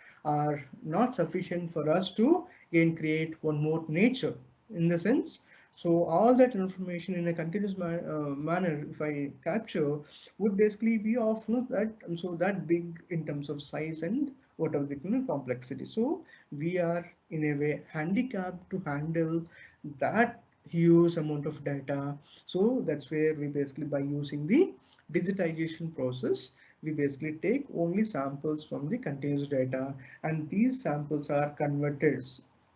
not sufficient for us to again create one more nature, in the sense. So all that information in a continuous manner, if I capture, would basically be of, that, so that big in terms of size and whatever the, complexity. So we are in a way handicapped to handle that huge amount of data. So that's where we basically, by using the digitization process, we basically take only samples from the continuous data, and these samples are converted.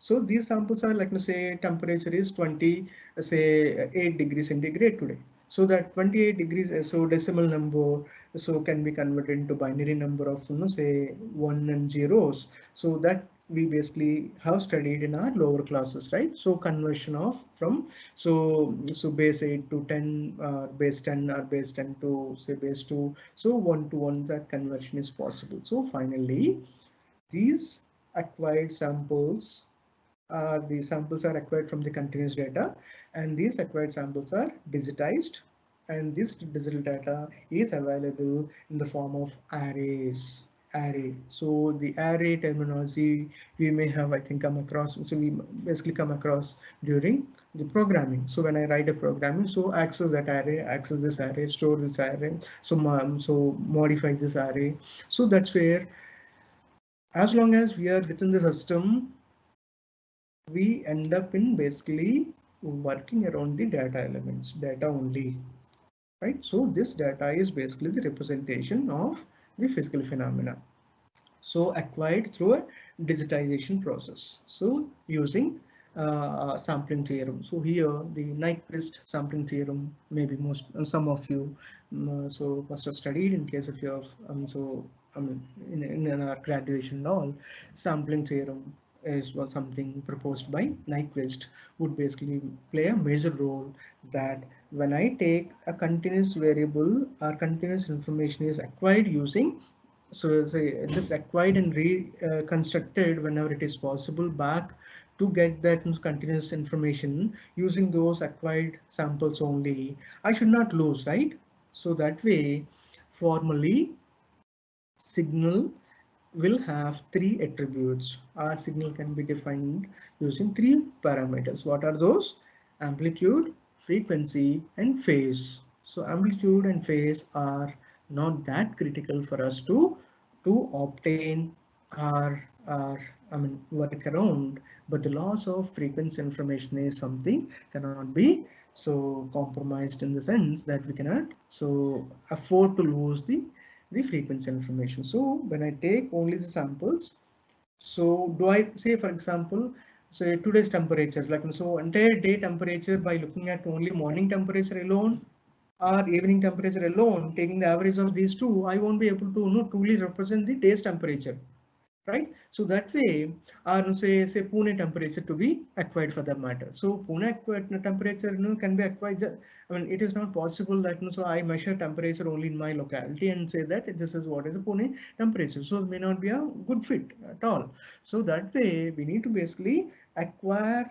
So these samples are like, say temperature is 20, say 8 degrees centigrade today. So that 28 degrees, so decimal number, so can be converted into binary number of, say 1 and zeros. So that we basically have studied in our lower classes, right? So conversion of from, so base 8 to 10, base 10, or base 10 to, say, base 2, so 1 to 1, that conversion is possible. So finally these acquired samples, the samples are acquired from the continuous data, and these acquired samples are digitized, and this digital data is available in the form of arrays. Array. So the array terminology we may have, I think, come across. So we basically come across during the programming. So when I write a programming, so access that array, access this array, store this array, so modify this array. So that's where, as long as we are within the system, we end up in basically working around the data elements, data only, right? So this data is basically the representation of the physical phenomena, so acquired through a digitization process, so using sampling theorem. So here the Nyquist sampling theorem, maybe most, some of you so must have studied in case of your, so in our graduation and all. Sampling theorem was something proposed by Nyquist, would basically play a major role, that when I take a continuous variable or continuous information is acquired using, so say just acquired and reconstructed whenever it is possible back, to get that continuous information using those acquired samples only, I should not lose, right? So that way, formally, signal will have three attributes. Our signal can be defined using three parameters. What are those? Amplitude, frequency, and phase. So amplitude and phase are not that critical for us to obtain our I mean work around, but the loss of frequency information is something cannot be so compromised, in the sense that we cannot so afford to lose the frequency information. So when I take only the samples, so do I say, for example, say today's temperature, like so entire day temperature, by looking at only morning temperature alone or evening temperature alone, taking the average of these two, I won't be able to truly represent the day's temperature, right? So that way, or say Pune temperature to be acquired for that matter. So Pune acquired temperature can be acquired. I mean, it is not possible that so I measure temperature only in my locality and say that this is what is the Pune temperature. So it may not be a good fit at all. So that way, we need to basically acquire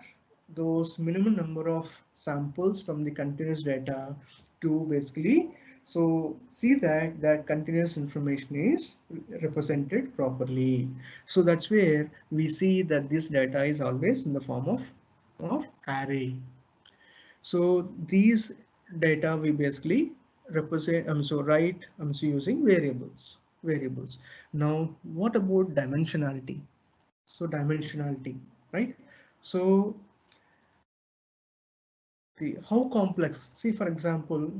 those minimum number of samples from the continuous data to basically so see that continuous information is represented properly. So that's where we see that this data is always in the form of array. So these data we basically represent, so write, so using variables. Now what about dimensionality? So dimensionality, right? So how complex, see for example,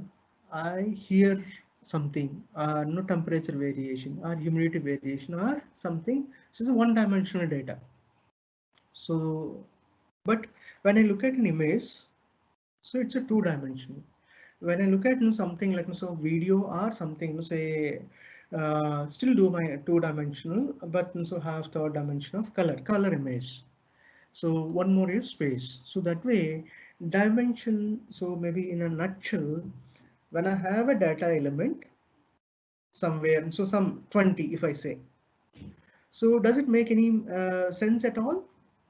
I hear something, or no temperature variation, or humidity variation, or something. So it's a one-dimensional data. So, but when I look at an image, so it's a two-dimensional. When I look at something like so video or something, say still do my two-dimensional, but so have third dimension of color image. So one more is space. So that way, dimension. So maybe in a nutshell, when I have a data element somewhere, so some 20, if I say, so does it make any sense at all?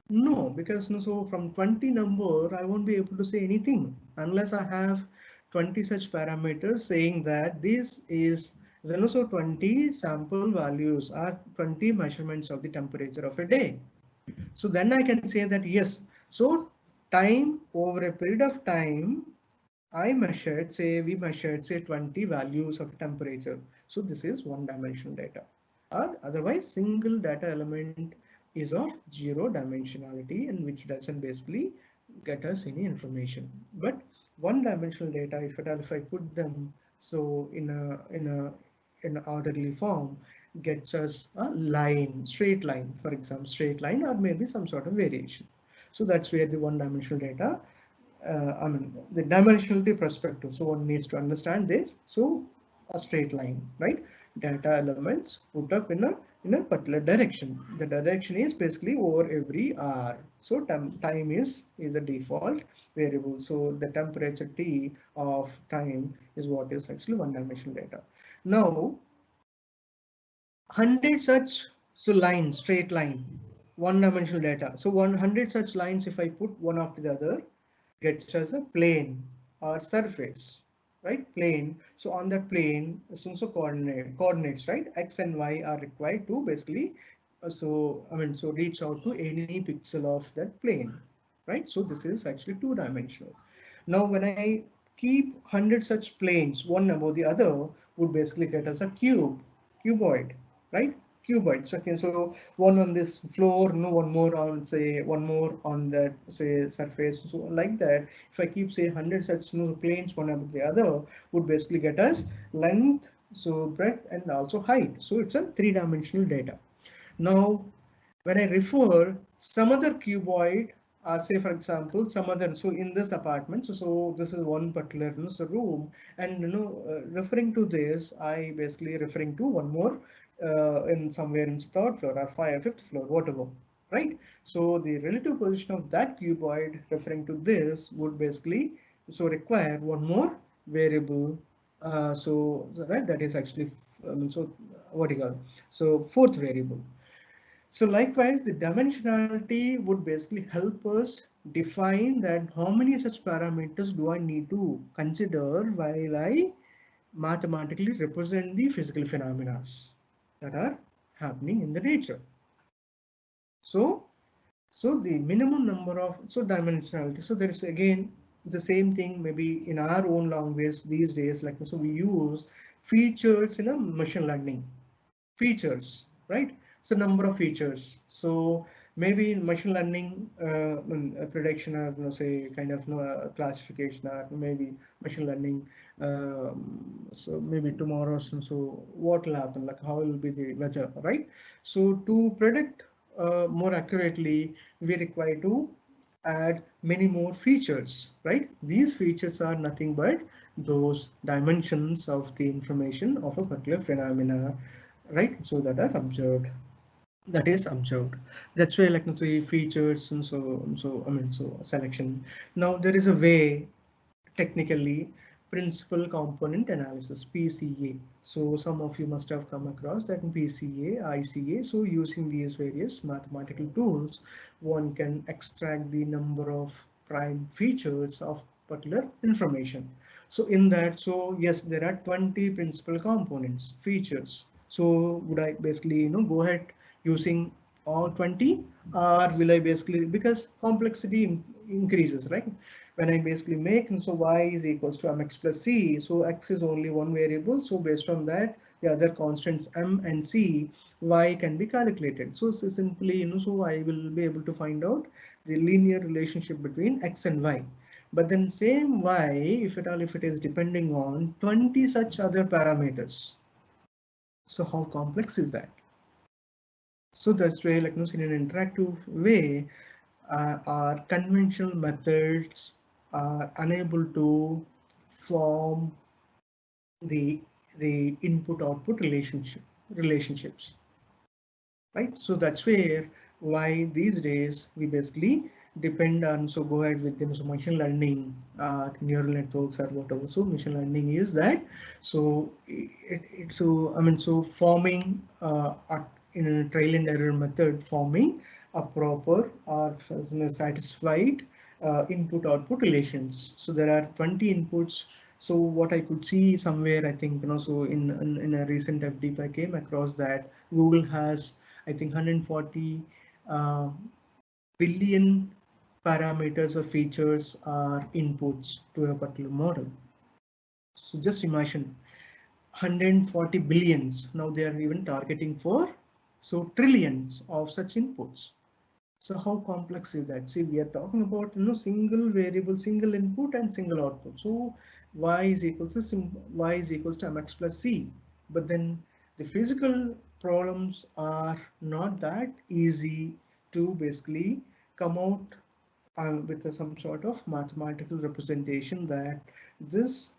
No, because no, so from 20 number, I won't be able to say anything unless I have 20 such parameters saying that this is then also 20 sample values are 20 measurements of the temperature of a day. So then I can say that yes, so time over a period of time, we measured say 20 values of temperature. So this is one dimensional data. Or otherwise single data element is of zero dimensionality and which doesn't basically get us any information. But one dimensional data, if I put them so in an orderly form, gets us a line, straight line, for example, straight line or maybe some sort of variation. So that's where the one dimensional data, I mean, the dimensionality perspective. So one needs to understand this. So a straight line, right? Data elements put up in a particular direction. The direction is basically over every hour. So time is the default variable. So the temperature T of time is what is actually one dimensional data. Now 100 such line, straight line, one dimensional data. So 100 such lines, if I put one after the other, gets us a plane or surface, right? Plane. So on that plane, so coordinates, right? X and Y are required to basically, so reach out to any pixel of that plane, right? So this is actually two-dimensional. Now, when I keep 100 such planes, one above the other, would basically get us a cuboid, right? Cuboids. Okay, so one on this floor, no, one more on say one more on that say surface. So like that, if I keep say 100 such planes one above the other, would basically get us length, so breadth and also height. So it's a three-dimensional data. Now, when I refer some other cuboid, say for example, some other, so in this apartment, so this is one particular so room, and referring to this, I basically referring to one more in somewhere in the third floor or fifth floor, whatever, right? So the relative position of that cuboid referring to this would basically so require one more variable. So right, that is actually so what you call so fourth variable. So likewise, the dimensionality would basically help us define that how many such parameters do I need to consider while I mathematically represent the physical phenomena that are happening in the nature. So, so the minimum number of dimensionality. So there is again the same thing maybe in our own language these days. Like so, we use features in a machine learning. Features, right? So number of features. So maybe in machine learning prediction or say kind of classification or maybe machine learning. So maybe tomorrow, so what will happen, like how will be the weather, right? So to predict more accurately, we require to add many more features, right? These features are nothing but those dimensions of the information of a particular phenomena, right? So that are observed. That is observed. That's why like the features and so selection. Now there is a way technically principal component analysis PCA. So some of you must have come across that in PCA, ICA. So using these various mathematical tools, one can extract the number of prime features of particular information. So in that, so yes, there are 20 principal components, features. So would I basically go ahead using all 20, or will I basically, because complexity increases, right? When I basically make, and so y is equals to mx plus c, so x is only one variable, so based on that the other constants m and c, y can be calculated. So simply so I will be able to find out the linear relationship between x and y. But then same y, if at all, if it is depending on 20 such other parameters. So how complex is that? So that's why, like, in an interactive way, our conventional methods are unable to form the input output relationships, right? So that's why these days we basically depend on, so go ahead with them, so machine learning, neural networks or whatever. So machine learning is that, so so I mean, so forming in a trial and error method, forming a proper or satisfied input output relations. So there are 20 inputs. So what I could see somewhere, I think, so in a recent FDP I came across that Google has, I think, 140 uh, billion parameters or features are inputs to a particular model. So just imagine 140 billions. Now they are even targeting for so trillions of such inputs. So how complex is that? See, we are talking about single variable, single input and single output. So y is equals to y is equals to mx plus c. But then the physical problems are not that easy to basically come out with some sort of mathematical representation that this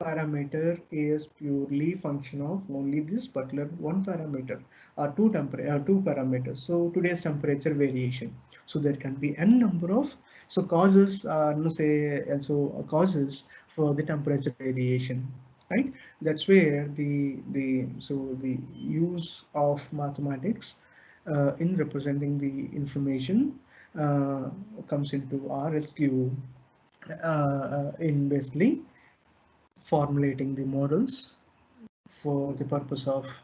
parameter is purely function of only this particular one parameter or two parameters. So today's temperature variation. So there can be n number of so causes, no say also causes for the temperature variation, right? That's where the use of mathematics in representing the information comes into our rescue in basically formulating the models for the purpose of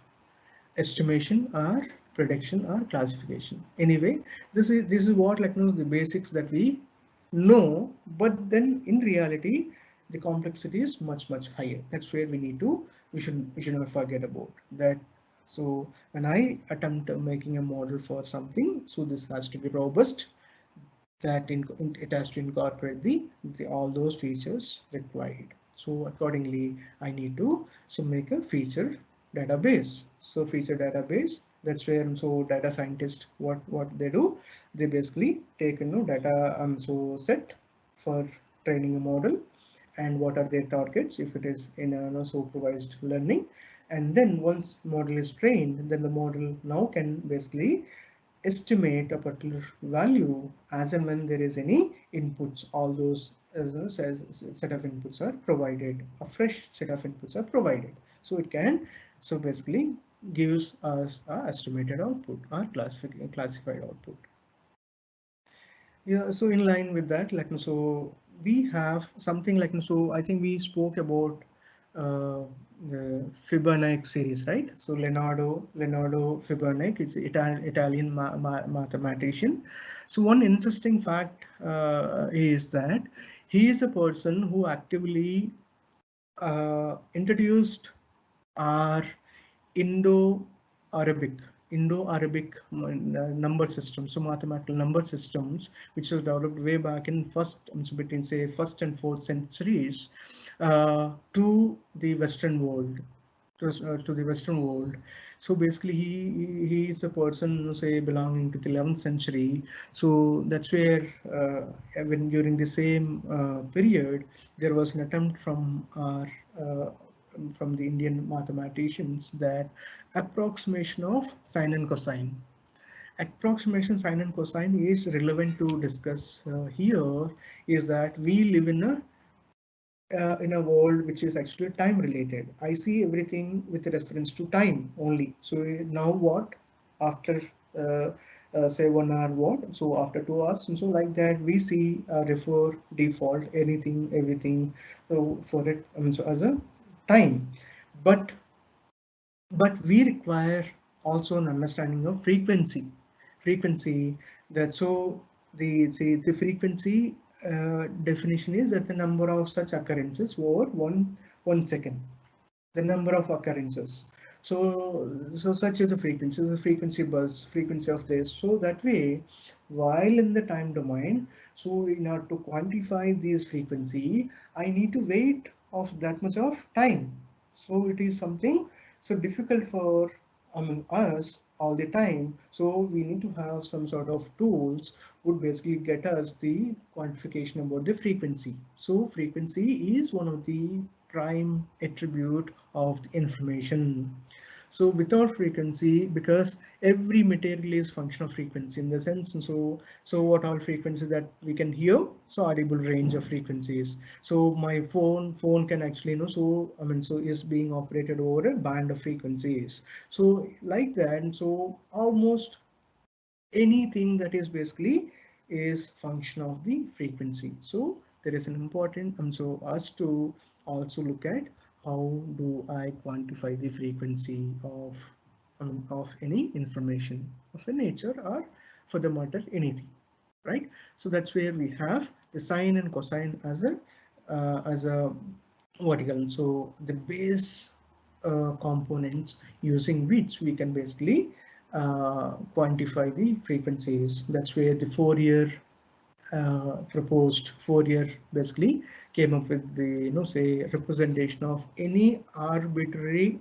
estimation or prediction or classification. Anyway, this is what, like, the basics that we know, but then in reality the complexity is much higher. That's where we should never forget about that. So when I attempt making a model for something, so this has to be robust, that it has to incorporate all those features required. So accordingly, I need to make a feature database. So feature database, that's where so data scientists, what they do, they basically take data set for training a model, and what are their targets if it is in a supervised learning. And then once model is trained, then the model now can basically estimate a particular value as and when there is any inputs. All those set of inputs are provided, a fresh set of inputs are provided, so it can basically gives us a estimated output or classified output. Yeah, so in line with that, like, so we have something like, so I think we spoke about the Fibonacci series, right? So Leonardo Fibonacci, it's Italian mathematician. So one interesting fact is that he is the person who actively introduced our Indo-Arabic Indo-Arabic number systems, so mathematical number systems, which was developed way back in so between say first and fourth centuries, to the Western world, to the Western world. So basically, he is a person, say, belonging to the 11th century. So that's where when during the same period, there was an attempt from the Indian mathematicians that approximation of sine and cosine. Approximation sine and cosine is relevant to discuss here. Is that we live in a world which is actually time related. I see everything with reference to time only. So now what after say 1 hour what? So after 2 hours, and so like that we see refer default anything everything for it. I mean, so as a time, but we require also an understanding of frequency. That so the frequency definition is that the number of such occurrences over one second, the number of occurrences. So such is the frequency buzz, frequency of this. So that way, while in the time domain, so in order to quantify this frequency, I need to wait of that much of time. So it is something so difficult for us all the time. So we need to have some sort of tools would basically get us the quantification about the frequency. So frequency is one of the prime attribute of the information. So without frequency, because every material is function of frequency in the sense, and so what all frequencies that we can hear, so audible range of frequencies. So my phone can actually so so is being operated over a band of frequencies. So like that, and so almost anything that is basically is function of the frequency. So there is an important so us to also look at how do I quantify the frequency of any information of a nature or for the matter anything, right? So that's where we have the sine and cosine as a vertical. So the base components using which we can basically quantify the frequencies. That's where the Fourier proposed Fourier basically came up with the say representation of any arbitrary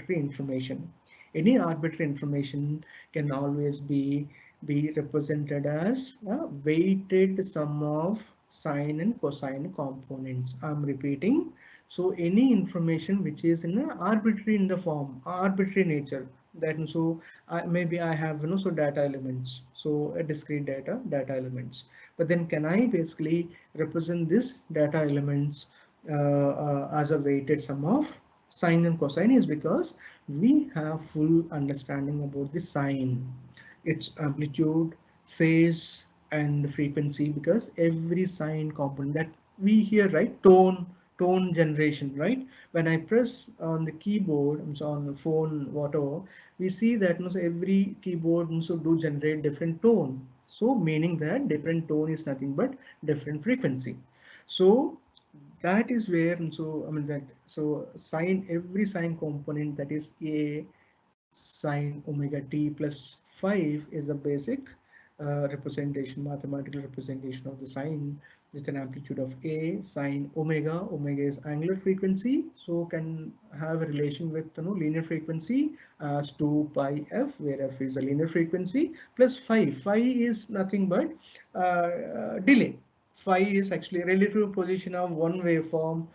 information. Any arbitrary information can always be represented as a weighted sum of sine and cosine components. I'm repeating. So any information which is in a arbitrary in the form, arbitrary nature, that so maybe I have so data elements, so a discrete data elements, but then can I basically represent this data elements as a weighted sum of sine and cosine is because we have full understanding about the sine, its amplitude, phase and frequency, because every sine component that we hear, right, tone generation, right, when I press on the keyboard so on the phone whatever, we see that so every keyboard so do generate different tone, so meaning that different tone is nothing but different frequency. So that is where so that so sine, every sine component, that is a sine omega t plus 5 is a basic representation, mathematical representation of the sine with an amplitude of a sine omega. Omega is angular frequency, so can have a relation with linear frequency as 2 pi f, where f is a linear frequency, plus 5. Phi is nothing but delay. Phi is actually a relative position of one waveform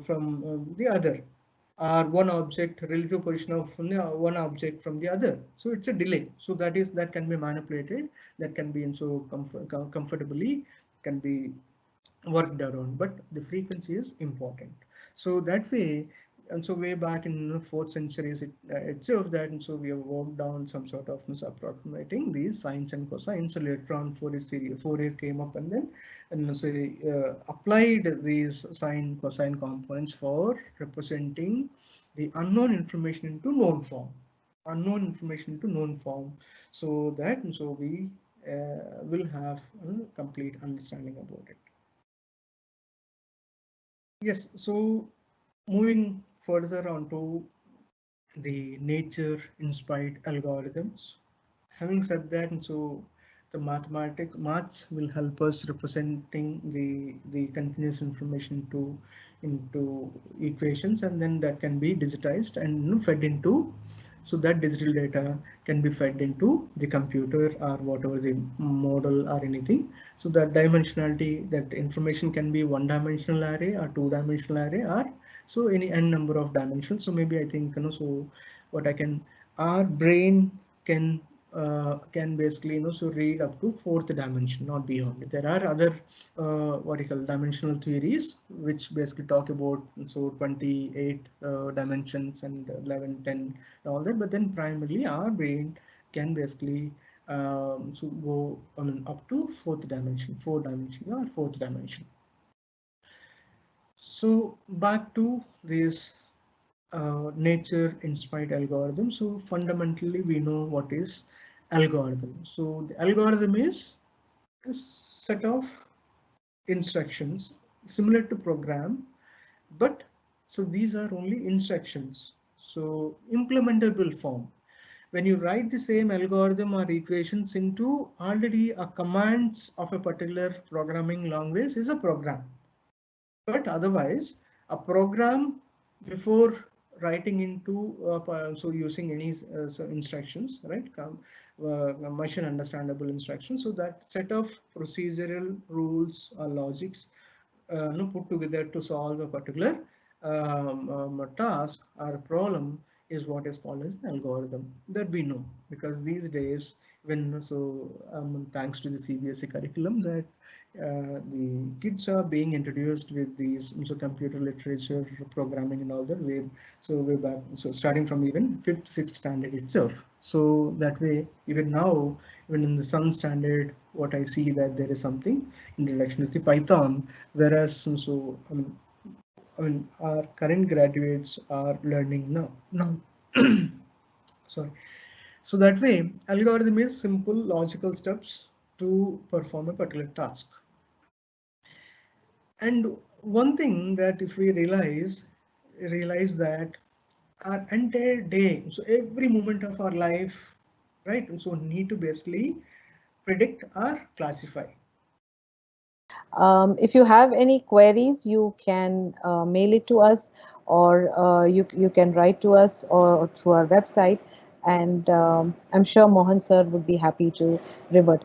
from the other, or one object relative position of one object from the other. So it's a delay. So that can be manipulated, that can be in so comfortably can be worked around, but the frequency is important. So that way, and so way back in the 4th century itself, that and so we have worked on some sort of approximating these sines and cosines. So later on Fourier came up, and then so applied these sine cosine components for representing the unknown information into known form, so that and so we will have a complete understanding about it. Yes, so moving further on to the nature-inspired algorithms. Having said that, and so the maths will help us representing the continuous information into equations, and then that can be digitized and fed into, so that digital data can be fed into the computer or whatever the model or anything. So that dimensionality, that information can be one-dimensional array or two-dimensional array, or so any n number of dimensions. So maybe I think so what I can, our brain can basically so read up to 4th dimension, not beyond. There are other what you call dimensional theories which basically talk about so 28 dimensions and 11, 10 and all that, but then primarily our brain can basically so go up to 4th dimension, 4 dimension or 4th dimension. So back to this nature inspired algorithm. So fundamentally we know what is algorithm. So the algorithm is a set of instructions similar to program, but so these are only instructions. So implementable form. When you write the same algorithm or equations into already a commands of a particular programming language is a program. But otherwise, a program before writing into so using any so instructions, right? Machine understandable instructions. So that set of procedural rules or logics put together to solve a particular task or problem is what is called as an algorithm that we know, because these days when thanks to the CBSE curriculum that the kids are being introduced with these computer literature programming and all that way, so way back, so starting from even 5th 6th standard itself. So that way even now, even in the 7th standard, what I see that there is something introduction to the Python, whereas I mean our current graduates are learning now. Sorry. So that way algorithm is simple logical steps to perform a particular task. And one thing that if we realize that our entire day, so every moment of our life, right, so need to basically predict or classify. If you have any queries, you can mail it to us, or you can write to us or through our website, and I'm sure Mohan sir would be happy to revert.